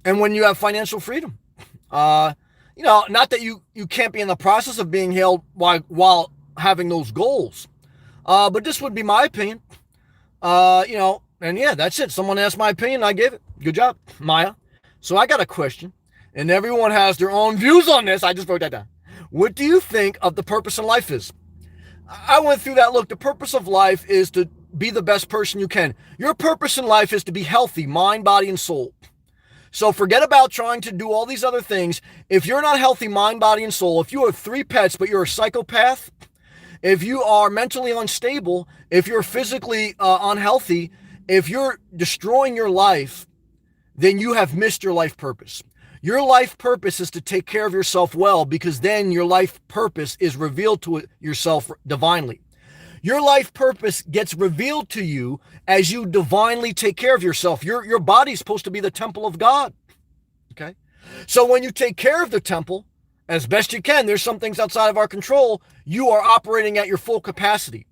when you have financial freedom. Not that you can't be in the process of being healed while having those goals. But this would be my opinion. And yeah, that's it. Someone asked my opinion. I gave it. Good job, Maya. So I got a question, and everyone has their own views on this. I just wrote that down. What do you think of the purpose in life is? I went through that. Look, the purpose of life is to be the best person you can. Your purpose in life is to be healthy, mind, body, and soul. So forget about trying to do all these other things. If you're not healthy, mind, body, and soul, if you have 3 pets, but you're a psychopath, if you are mentally unstable, if you're physically unhealthy, if you're destroying your life, then you have missed your life purpose. Your life purpose is to take care of yourself well, because then your life purpose is revealed to yourself divinely. Your life purpose gets revealed to you as you divinely take care of yourself. Your body's supposed to be the temple of God. Okay? So when you take care of the temple, as best you can, there's some things outside of our control, you are operating at your full capacity.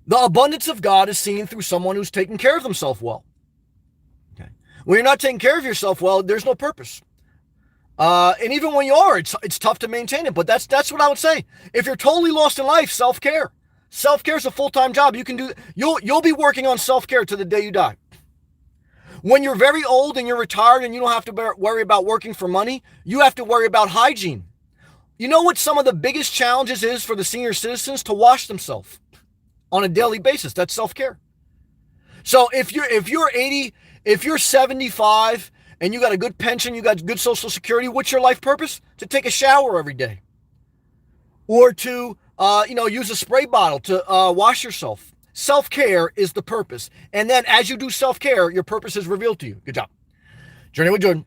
The abundance of God is seen through someone who's taking care of themselves well. Okay. When you're not taking care of yourself well, there's no purpose. And even when you are, it's tough to maintain it. But that's what I would say. If you're totally lost in life, self-care. Self-care is a full-time job. You can do. You'll be working on self-care to the day you die. When you're very old and you're retired and you don't have to worry about working for money, you have to worry about hygiene. You know what some of the biggest challenges is for the senior citizens? To wash themselves on a daily basis. That's self-care. So if you're 80, if you're 75 and you got a good pension, you got good Social Security, what's your life purpose? To take a shower every day. Or to use a spray bottle to wash yourself. Self-care is the purpose. And then as you do self-care, your purpose is revealed to you. Good job. Journey with Jordan.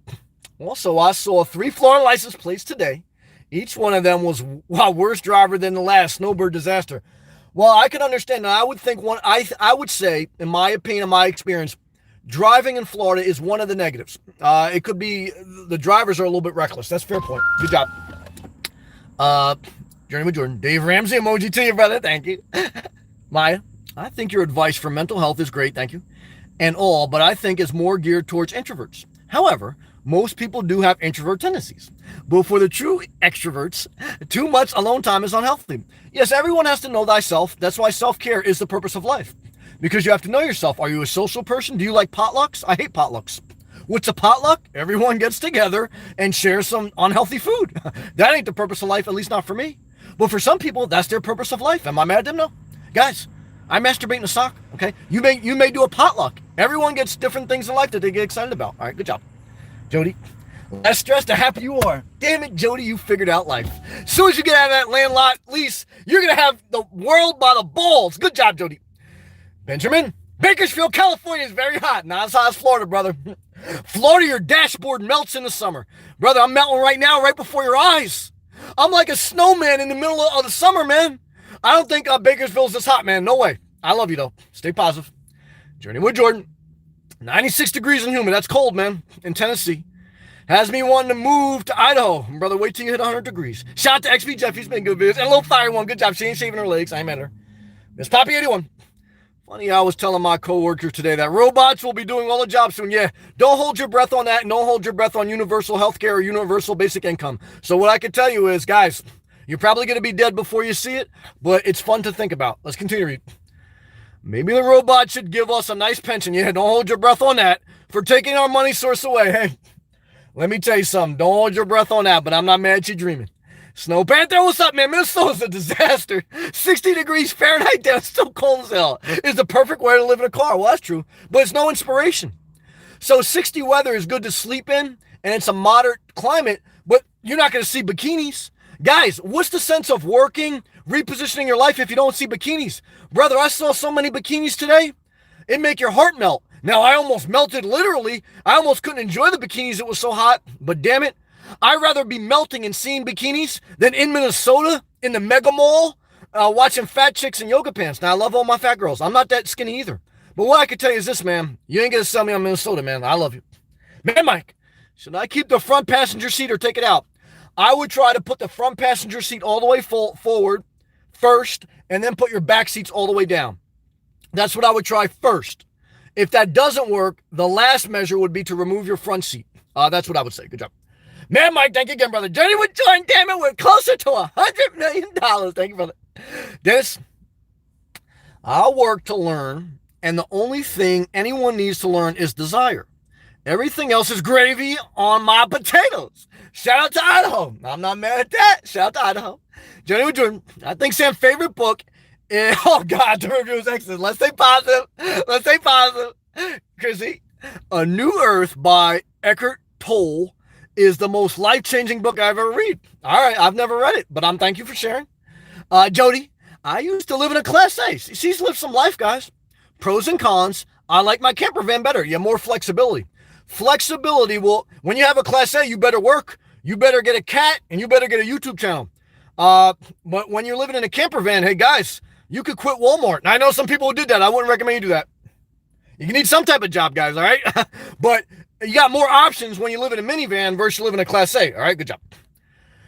Also, I saw 3 Florida license plates today. Each one of them was worse driver than the last snowbird disaster. Well, I can understand that. I would think I would say, in my opinion, in my experience, driving in Florida is one of the negatives. It could be the drivers are a little bit reckless. That's a fair point. Good job. Journey with Jordan. Dave Ramsey emoji to you, brother. Thank you. Maya. I think your advice for mental health is great, thank you, and all, but I think it's more geared towards introverts. However, most people do have introvert tendencies. But for the true extroverts, too much alone time is unhealthy. Yes, everyone has to know thyself. That's why self-care is the purpose of life. Because you have to know yourself. Are you a social person? Do you like potlucks? I hate potlucks. What's a potluck? Everyone gets together and shares some unhealthy food. That ain't the purpose of life, at least not for me. But for some people, that's their purpose of life. Am I mad at them? No. Guys, I masturbate in a sock, okay? You may do a potluck. Everyone gets different things in life that they get excited about. All right, good job. Jody, less stressed, the happier you are. Damn it, Jody, you figured out life. As soon as you get out of that landlot lease, you're going to have the world by the balls. Good job, Jody. Benjamin, Bakersfield, California is very hot. Not as hot as Florida, brother. Florida, your dashboard melts in the summer. Brother, I'm melting right now, right before your eyes. I'm like a snowman in the middle of the summer, man. I don't think Bakersfield's this hot, man. No way. I love you, though. Stay positive. Journey with Jordan. 96 degrees and humid. That's cold, man. In Tennessee. Has me wanting to move to Idaho. Brother, wait till you hit 100 degrees. Shout out to XP Jeff. He's been good videos. And a little fire one. Good job. She ain't shaving her legs. I ain't met her. Miss Poppy 81. Funny, I was telling my coworker today that robots will be doing all the jobs soon. Yeah, don't hold your breath on that. And don't hold your breath on universal health care or universal basic income. So what I can tell you is, guys, you're probably going to be dead before you see it, but it's fun to think about. Let's continue to read. Maybe the robot should give us a nice pension. Yeah, don't hold your breath on that. For taking our money source away. Hey, let me tell you something. Don't hold your breath on that, but I'm not mad at you dreaming. Snow Panther, what's up, man? Minnesota's a disaster. 60 degrees Fahrenheit down, still cold as hell. It's the perfect way to live in a car. Well, that's true, but it's no inspiration. So 60 weather is good to sleep in, and it's a moderate climate, but you're not going to see bikinis. Guys, what's the sense of working, repositioning your life if you don't see bikinis? Brother, I saw so many bikinis today. It'd make your heart melt. Now, I almost melted literally. I almost couldn't enjoy the bikinis. It was so hot. But damn it, I'd rather be melting and seeing bikinis than in Minnesota in the mega mall watching fat chicks in yoga pants. Now, I love all my fat girls. I'm not that skinny either. But what I can tell you is this, man. You ain't going to sell me on Minnesota, man. I love you. Man, Mike, should I keep the front passenger seat or take it out? I would try to put the front passenger seat all the way forward first and then put your back seats all the way down. That's what I would try first. If that doesn't work, the last measure would be to remove your front seat. That's what I would say. Good job. Man, Mike, thank you again, brother. Journey with Jordan, damn it, we're closer to $100 million. Thank you, brother. Dennis, I'll work to learn, and the only thing anyone needs to learn is desire. Everything else is gravy on my potatoes. Shout out to Idaho. I'm not mad at that. Shout out to Idaho. Journey with Jordan. I think Sam's favorite book is, oh God, the review is excellent. Let's stay positive. Let's stay positive. Chrissy, A New Earth by Eckhart Tolle is the most life-changing book I've ever read. All right, I've never read it, but thank you for sharing. Jody, I used to live in a Class A. She's lived some life, guys. Pros and cons. I like my camper van better. You have more flexibility. Flexibility will, when you have a Class A, you better work. You better get a cat, and you better get a YouTube channel. But when you're living in a camper van, hey guys, you could quit Walmart. And I know some people who did that. I wouldn't recommend you do that. You need some type of job, guys, all right? But you got more options when you live in a minivan versus you live in a Class A, all right? Good job.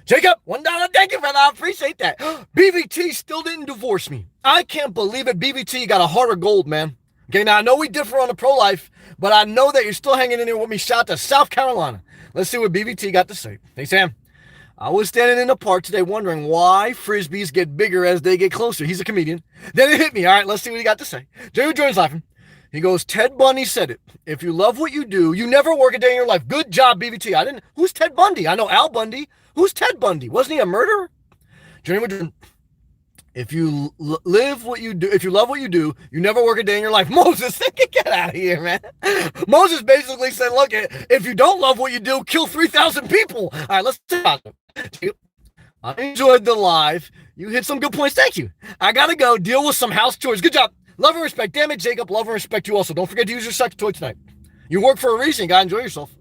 Jacob, $1. Thank you, brother. I appreciate that. BVT still didn't divorce me. I can't believe it. BVT got a heart of gold, man. Okay, now I know we differ on the pro-life, but I know that you're still hanging in there with me. Shout out to South Carolina. Let's see what BVT got to say. Hey, Sam. I was standing in the park today wondering why Frisbees get bigger as they get closer. He's a comedian. Then it hit me. All right, let's see what he got to say. Jerry Jones laughing. He goes, Ted Bundy said it. If you love what you do, you never work a day in your life. Good job, BVT. I didn't. Who's Ted Bundy? I know Al Bundy. Who's Ted Bundy? Wasn't he a murderer? Johnny, if you live what you do, if you love what you do, you never work a day in your life. Moses, get out of here, man. Moses basically said, look, if you don't love what you do, kill 3,000 people. All right, let's talk about it. I enjoyed the live. You hit some good points. Thank you. I got to go deal with some house chores. Good job. Love and respect. Damn it, Jacob. Love and respect you also. Don't forget to use your second toy tonight. You work for a reason. You got to enjoy yourself.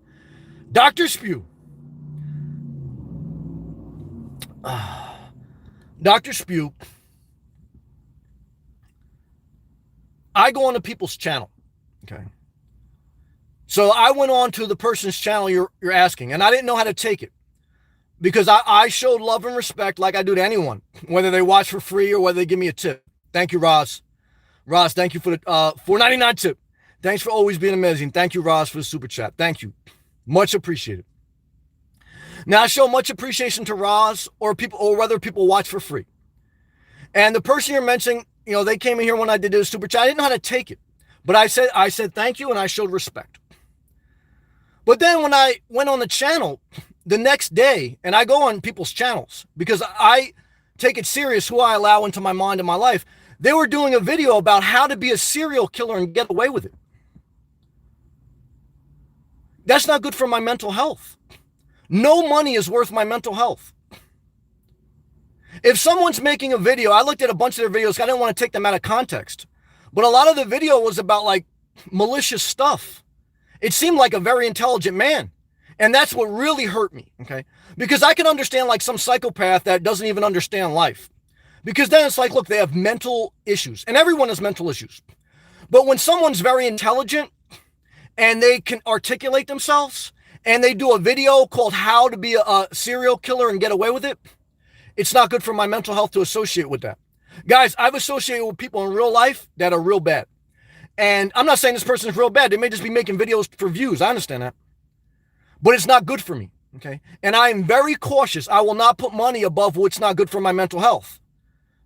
Dr. Spew. Dr. Spew. I go on to people's channel. Okay. So I went on to the person's channel you're asking, and I didn't know how to take it. Because I showed love and respect like I do to anyone, whether they watch for free or whether they give me a tip. Thank you, Roz. Roz, thank you for the $4.99 tip. Thanks for always being amazing. Thank you, Roz, for the super chat. Thank you. Much appreciated. Now I show much appreciation to Roz or whether people watch for free. And the person you're mentioning, you know, they came in here when I did the super chat. I didn't know how to take it. But I said thank you and I showed respect. But then when I went on the channel the next day, and I go on people's channels because I take it serious who I allow into my mind and my life, they were doing a video about how to be a serial killer and get away with it. That's not good for my mental health. No money is worth my mental health. If someone's making a video, I looked at a bunch of their videos. I didn't want to take them out of context. But a lot of the video was about like malicious stuff. It seemed like a very intelligent man. And that's what really hurt me, okay? Because I can understand like some psychopath that doesn't even understand life. Because then it's like, look, they have mental issues. And everyone has mental issues. But when someone's very intelligent and they can articulate themselves and they do a video called How to Be a Serial Killer and Get Away with It, it's not good for my mental health to associate with that. Guys, I've associated with people in real life that are real bad. And I'm not saying this person is real bad. They may just be making videos for views. I understand that. But it's not good for me, okay? And I am very cautious. I will not put money above what's not good for my mental health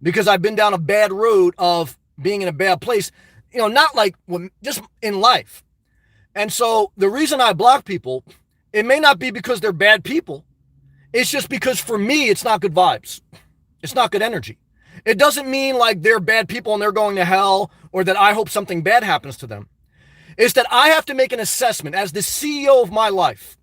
because I've been down a bad road of being in a bad place, you know, not like just in life. And so the reason I block people, it may not be because they're bad people. It's just because for me, it's not good vibes. It's not good energy. It doesn't mean like they're bad people and they're going to hell or that I hope something bad happens to them. It's that I have to make an assessment as the CEO of my life.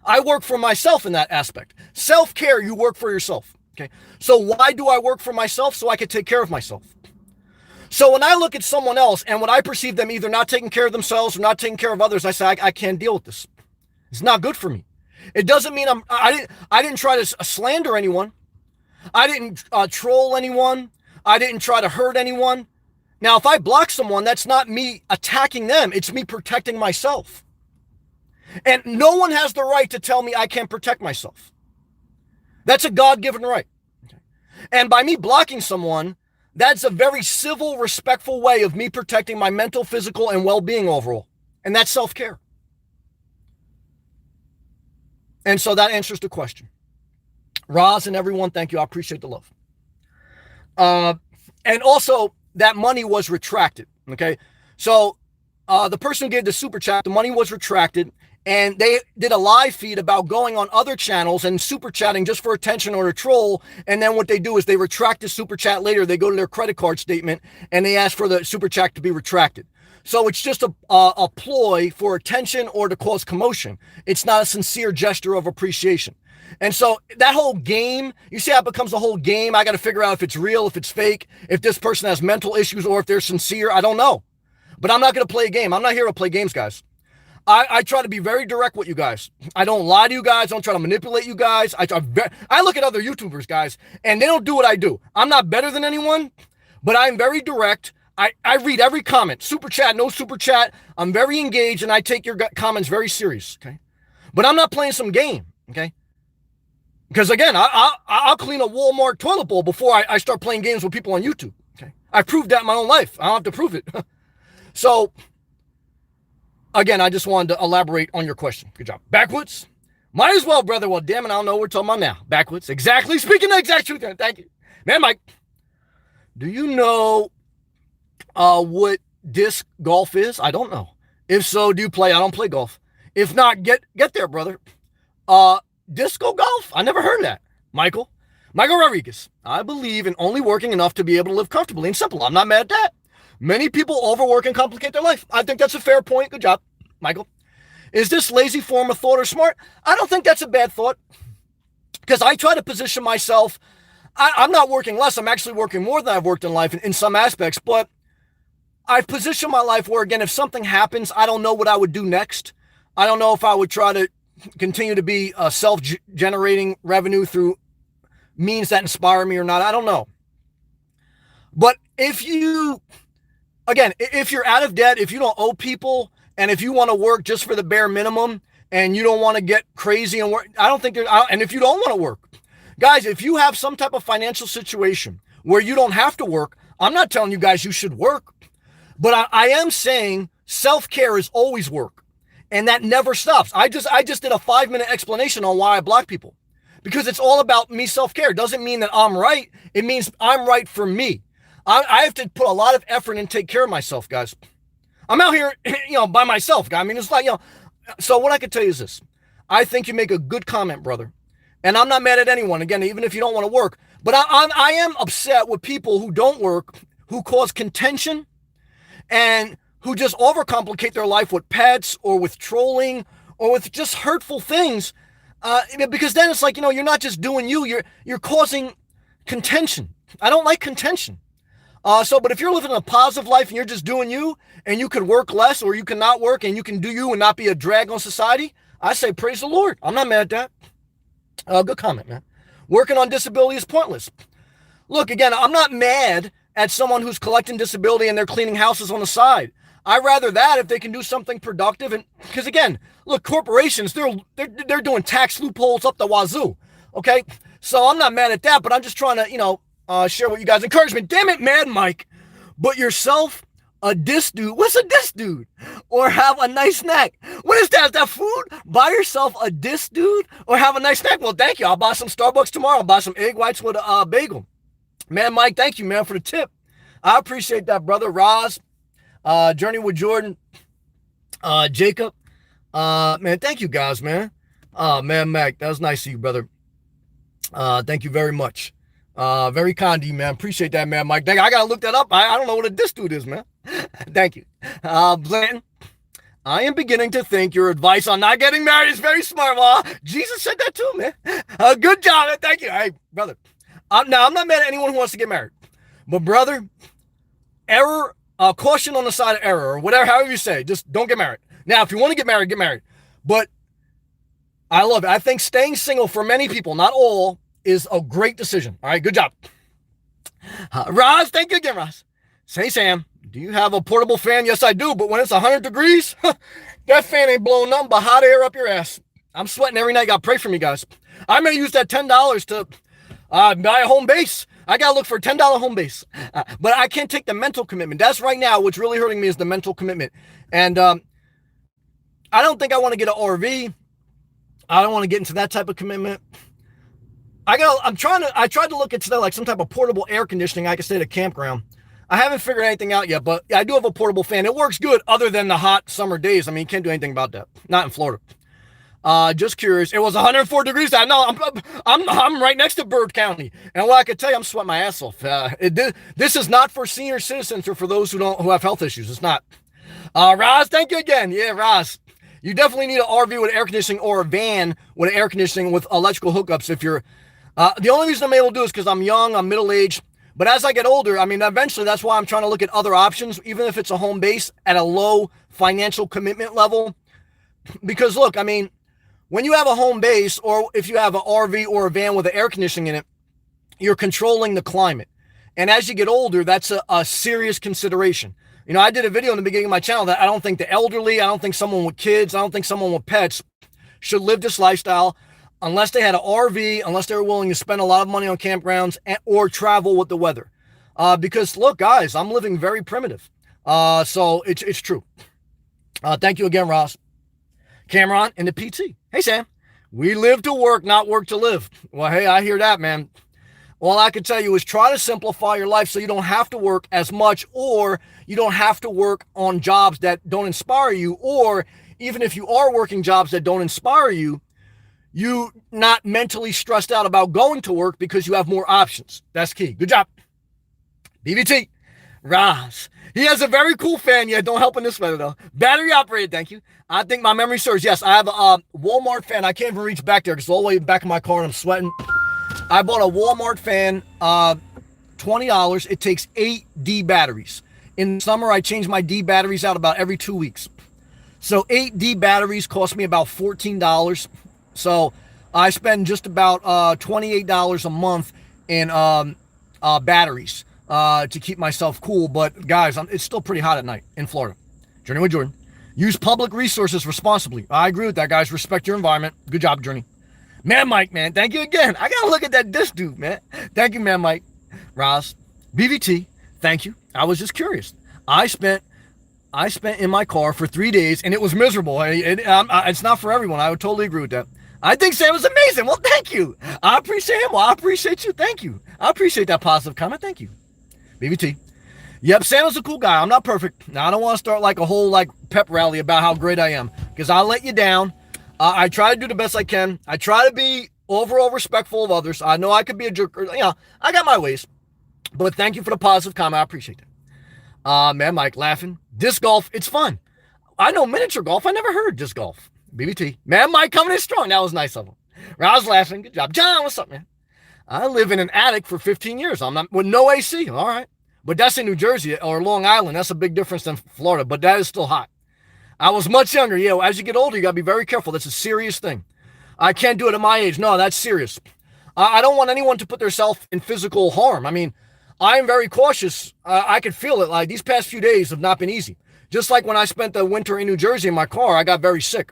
I work for myself in that aspect. Self-care, you work for yourself. Okay. So why do I work for myself? So I can take care of myself. So when I look at someone else and when I perceive them either not taking care of themselves or not taking care of others, I say, I can't deal with this. It's not good for me. It doesn't mean I didn't try to slander anyone. I didn't troll anyone. I didn't try to hurt anyone. Now, if I block someone, that's not me attacking them. It's me protecting myself. And no one has the right to tell me I can't protect myself. That's a God-given right. And by me blocking someone, that's a very civil, respectful way of me protecting my mental, physical, and well-being overall. And that's self-care. And so that answers the question. Roz and everyone, thank you. I appreciate the love. And also, that money was retracted, okay? So the person who gave the super chat, the money was retracted, and they did a live feed about going on other channels and super chatting just for attention or to troll. And then what they do is they retract the super chat later. They go to their credit card statement and they ask for the super chat to be retracted. So it's just a ploy for attention or to cause commotion. It's not a sincere gesture of appreciation. And so that whole game, you see how it becomes a whole game? I got to figure out if it's real, if it's fake, if this person has mental issues or if they're sincere. I don't know. But I'm not going to play a game. I'm not here to play games, guys. I try to be very direct with you guys. I don't lie to you guys. I don't try to manipulate you guys. I look at other YouTubers, guys, and they don't do what I do. I'm not better than anyone, but I'm very direct. I read every comment, super chat, no super chat. I'm very engaged, and I take your comments very serious, okay? But I'm not playing some game, okay? Because again, I'll clean a Walmart toilet bowl before I start playing games with people on YouTube, okay? I proved that in my own life. I don't have to prove it. So, again, I just wanted to elaborate on your question. Good job. Backwoods? Might as well, brother. Well, damn it, I don't know what we're talking about now. Backwoods. Exactly. Speaking the exact truth. Thank you. Man, Mike, do you know what disc golf is? I don't know. If so, do you play? I don't play golf. If not, get there, brother. Disco golf? I never heard of that. Michael Rodriguez. I believe in only working enough to be able to live comfortably and simple. I'm not mad at that. Many people overwork and complicate their life. I think that's a fair point. Good job, Michael. Is this lazy form of thought or smart? I don't think that's a bad thought, because I try to position myself. I'm not working less. I'm actually working more than I've worked in life in some aspects, but I've positioned my life where, again, if something happens, I don't know what I would do next. I don't know if I would try to continue to be self-generating revenue through means that inspire me or not. I don't know. But if you're out of debt, if you don't owe people, and if you want to work just for the bare minimum and you don't want to get crazy and work, and if you don't want to work, guys, if you have some type of financial situation where you don't have to work, I'm not telling you guys you should work, but I am saying self-care is always work, and that never stops. I just did a 5-minute explanation on why I block people, because it's all about me. Self-care. It doesn't mean that I'm right. It means I'm right for me. I have to put a lot of effort and take care of myself, guys. I'm out here, by myself, guys. I mean, it's like, so what I could tell you is this. I think you make a good comment, brother. And I'm not mad at anyone, again, even if you don't want to work. But I am upset with people who don't work, who cause contention, and who just overcomplicate their life with pets or with trolling or with just hurtful things. Because then it's like, you're not just doing you're causing contention. I don't like contention. But if you're living a positive life and you're just doing you, and you can work less or you can not work and you can do you and not be a drag on society, I say praise the Lord. I'm not mad at that. Good comment, man. Working on disability is pointless. Look, again, I'm not mad at someone who's collecting disability and they're cleaning houses on the side. I'd rather that if they can do something productive. And because again, look, corporations, they're doing tax loopholes up the wazoo. Okay. So I'm not mad at that, but I'm just trying to, share with you guys. Encouragement. Damn it, Mad Mike. But yourself a diss dude. What's a diss dude? Or have a nice snack. What is that? Is that food? Buy yourself a diss dude or have a nice snack. Well, thank you. I'll buy some Starbucks tomorrow. I'll buy some egg whites with a bagel. Man, Mike, thank you, man, for the tip. I appreciate that, brother. Roz, Journey with Jordan, Jacob. Man, thank you guys, man. Man, Mac, that was nice of you, brother. Thank you very much. Very kind of you, man. Appreciate that, man, Mike. Dang, I gotta look that up. I don't know what a diss dude is, man. Thank you. Blanton, I am beginning to think your advice on not getting married is very smart. Well, Jesus said that too, man. Good job, man. Thank you. Hey, brother. Now, I'm not mad at anyone who wants to get married. But, brother, error, caution on the side of error, or whatever, however you say, just don't get married. Now, if you want to get married, get married. But I love it. I think staying single for many people, not all, is a great decision. All right, good job. Roz, thank you again, Roz. Say, Sam, do you have a portable fan? Yes, I do, but when it's 100 degrees, that fan ain't blowing nothing but hot air up your ass. I'm sweating every night. God, pray for me, guys. I may use that $10 to buy a home base. I got to look for a $10 home base. But I can't take the mental commitment. That's right now what's really hurting me is the mental commitment. And I don't think I want to get an RV. I don't want to get into that type of commitment. I tried to look into like some type of portable air conditioning I can stay at a campground. I haven't figured anything out yet, but I do have a portable fan. It works good other than the hot summer days. I mean, you can't do anything about that. Not in Florida. Just curious. It was 104 degrees. I know I'm right next to Byrd County. And what I could tell you, I'm sweating my ass off. This is not for senior citizens or for those who have health issues. It's not. Roz, thank you again. Yeah, Roz. You definitely need an RV with air conditioning or a van with air conditioning with electrical hookups if you're the only reason I'm able to do is because I'm young, I'm middle-aged. But as I get older, I mean, eventually that's why I'm trying to look at other options, even if it's a home base at a low financial commitment level. Because look, I mean, when you have a home base or if you have an RV or a van with an air conditioning in it, you're controlling the climate. And as you get older, that's a serious consideration. You know, I did a video in the beginning of my channel that I don't think the elderly, I don't think someone with kids, I don't think someone with pets should live this lifestyle unless they had an RV, unless they were willing to spend a lot of money on campgrounds or travel with the weather. Because look, guys, I'm living very primitive. So it's true. Thank you again, Ross. Cameron in the PT. Hey, Sam. We live to work, not work to live. Well, hey, I hear that, man. All I can tell you is try to simplify your life so you don't have to work as much, or you don't have to work on jobs that don't inspire you, or even if you are working jobs that don't inspire you, you not mentally stressed out about going to work because you have more options. That's key. Good job. BBT. Ross. He has a very cool fan. Yeah, don't help in this weather, though. Battery operated, thank you. I think my memory serves. Yes, I have a Walmart fan. I can't even reach back there because it's all the way back in my car and I'm sweating. I bought a Walmart fan, $20. It takes 8 D batteries. In summer, I change my D batteries out about every 2 weeks. So 8 D batteries cost me about $14. So I spend just about $28 a month in batteries to keep myself cool. But guys, it's still pretty hot at night in Florida. Journey with Jordan. Use public resources responsibly. I agree with that, guys. Respect your environment. Good job, Journey. Man Mike, man, thank you again. I gotta look at that disc dude, man. Thank you, Man Mike. Ross, BVT, thank you. I was just curious. I spent in my car for 3 days and it was miserable. It's not for everyone. I would totally agree with that. I think Sam was amazing. Well, thank you. I appreciate him. Well, I appreciate you. Thank you. I appreciate that positive comment. Thank you. BVT. Yep, Sam is a cool guy. I'm not perfect. Now, I don't want to start like a whole pep rally about how great I am because I'll let you down. I try to do the best I can. I try to be overall respectful of others. I know I could be a jerk. I got my ways. But thank you for the positive comment. I appreciate that. Man, Mike, laughing. Disc golf, it's fun. I know miniature golf. I never heard of disc golf. BBT. Man, Mike coming in strong. That was nice of him. I was laughing. Good job. John, what's up, man? I live in an attic for 15 years. I'm not with no AC. All right. But that's in New Jersey or Long Island. That's a big difference than Florida. But that is still hot. I was much younger. Yeah, as you get older, you got to be very careful. That's a serious thing. I can't do it at my age. No, that's serious. I don't want anyone to put themselves in physical harm. I mean, I am very cautious. I could feel it. Like these past few days have not been easy. Just like when I spent the winter in New Jersey in my car, I got very sick.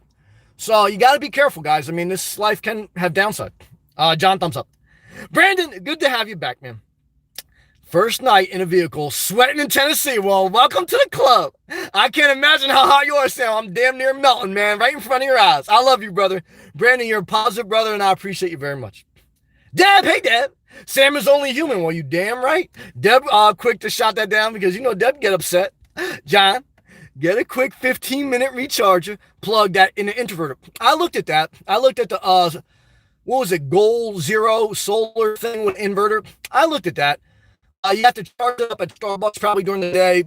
So you got to be careful, guys. I mean, this life can have downside. John, thumbs up. Brandon, good to have you back, man. First night in a vehicle, sweating in Tennessee. Well, welcome to the club. I can't imagine how hot you are, Sam. I'm damn near melting, man, right in front of your eyes. I love you, brother. Brandon, you're a positive brother, and I appreciate you very much. Deb, hey, Deb. Sam is only human. Well, you damn right. Deb, quick to shot that down because, Deb get upset. John, get a quick 15-minute recharger, plug that in the inverter. I looked at that. I looked at the, what was it, Goal Zero solar thing with inverter. I looked at that. You have to charge it up at Starbucks probably during the day.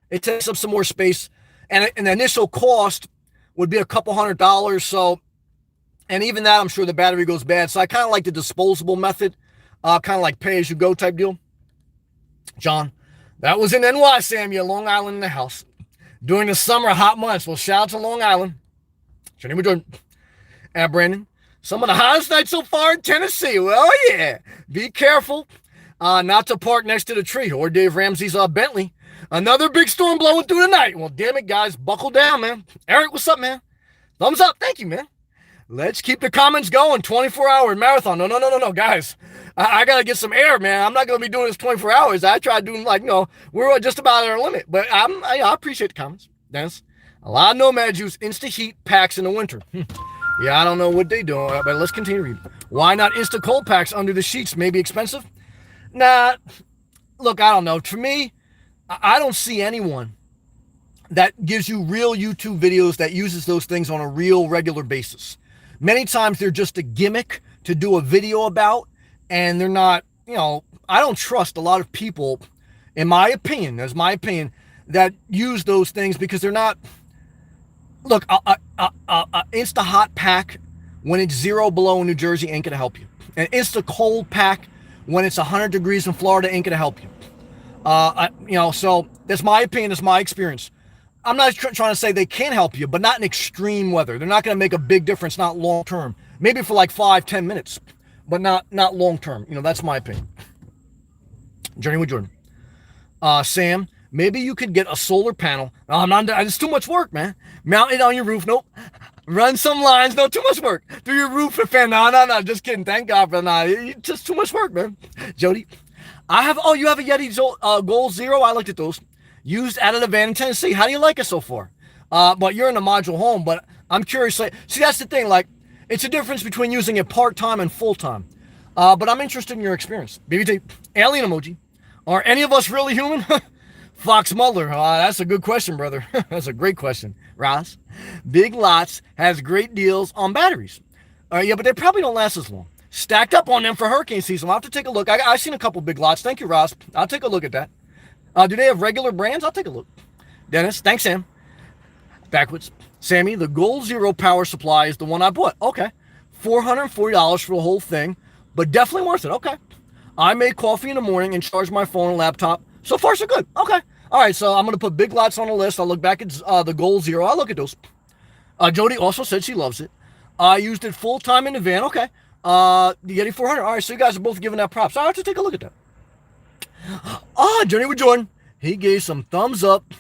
It takes up some more space. And the initial cost would be a couple $100. So, and even that, I'm sure the battery goes bad. So I kind of like the disposable method, kind of like pay-as-you-go type deal. John, that was in NY, Samuel, Long Island in the house. During the summer hot months. Well, shout out to Long Island. Jordan. And Brandon, some of the hottest nights so far in Tennessee. Well, yeah. Be careful. Not to park next to the tree or Dave Ramsey's Bentley. Another big storm blowing through the night. Well, damn it, guys. Buckle down, man. Eric, what's up, man? Thumbs up. Thank you, man. Let's keep the comments going. 24-hour marathon. No, guys. I got to get some air, man. I'm not going to be doing this 24 hours. I tried doing we're just about at our limit. But I appreciate the comments. Dennis. A lot of Nomad use Insta-Heat packs in the winter. Yeah, I don't know what they do, but let's continue reading. Why not Insta-Cold packs under the sheets? Maybe expensive? Nah, look, I don't know. For me, I don't see anyone that gives you real YouTube videos that uses those things on a real regular basis. Many times they're just a gimmick to do a video about, and they're not, I don't trust a lot of people, in my opinion, that use those things because they're not, look, Insta Hot Pack, when it's 0 below in New Jersey, ain't gonna help you. An Insta Cold Pack, when it's 100 degrees in Florida, ain't gonna help you. So that's my opinion, that's my experience. I'm not trying to say they can't help you, but not in extreme weather. They're not going to make a big difference, not long term. Maybe for like 5-10 minutes, but not long term. That's my opinion. Journey with Jordan. Sam, maybe you could get a solar panel. It's too much work, man. Mount it on your roof. Nope. Run some lines. No, too much work. Do your roof and fan. No. Just kidding. Thank God for that. It's just too much work, man. Jody, you have a Yeti Goal Zero? I looked at those. Used at an event in Tennessee. How do you like it so far? But you're in a module home, but I'm curious. See, that's the thing. Like, it's a difference between using it part-time and full-time. But I'm interested in your experience. BBT, alien emoji. Are any of us really human? Fox Mulder. That's a good question, brother. That's a great question. Ross. Big Lots has great deals on batteries. Yeah, but they probably don't last as long. Stacked up on them for hurricane season. I'll have to take a look. I've seen a couple Big Lots. Thank you, Ross. I'll take a look at that. Do they have regular brands? I'll take a look. Dennis. Thanks, Sam. Backwards. Sammy, the Goal Zero power supply is the one I bought. Okay. $440 for the whole thing, but definitely worth it. Okay. I make coffee in the morning and charge my phone and laptop. So far, so good. Okay. All right, so I'm going to put Big Lots on the list. I'll look back at the Goal Zero. I'll look at those. Jody also said she loves it. I used it full-time in the van. Okay. The Yeti 400. All right, so you guys are both giving that props. I'll have to take a look at that. Journey with Jordan. He gave some thumbs up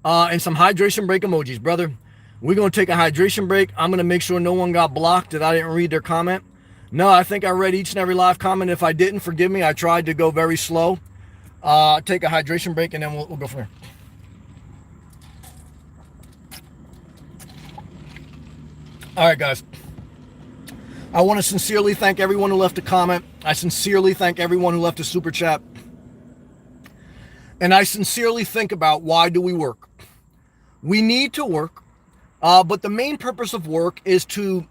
and some hydration break emojis. Brother, we're going to take a hydration break. I'm going to make sure no one got blocked, that I didn't read their comment. No, I think I read each and every live comment. If I didn't, forgive me. I tried to go very slow. Take a hydration break, and then we'll go from there. All right, guys. I want to sincerely thank everyone who left a comment. I sincerely thank everyone who left a super chat. And I sincerely think about, why do we work? We need to work, but the main purpose of work is to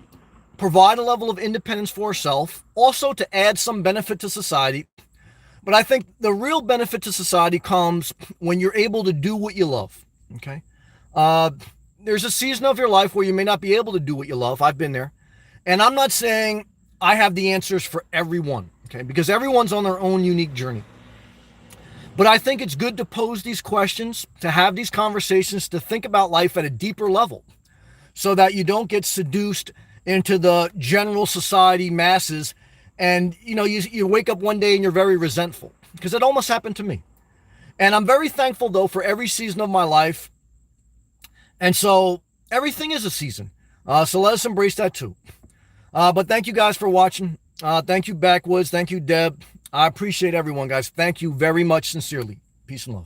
provide a level of independence for ourselves, also to add some benefit to society. But I think the real benefit to society comes when you're able to do what you love, okay? There's a season of your life where you may not be able to do what you love. I've been there. And I'm not saying I have the answers for everyone, okay? Because everyone's on their own unique journey. But I think it's good to pose these questions, to have these conversations, to think about life at a deeper level so that you don't get seduced into the general society masses. And, you wake up one day and you're very resentful, because it almost happened to me. And I'm very thankful, though, for every season of my life. And so everything is a season. So let us embrace that, too. But thank you guys for watching. Thank you, Backwoods. Thank you, Deb. I appreciate everyone, guys. Thank you very much, sincerely. Peace and love.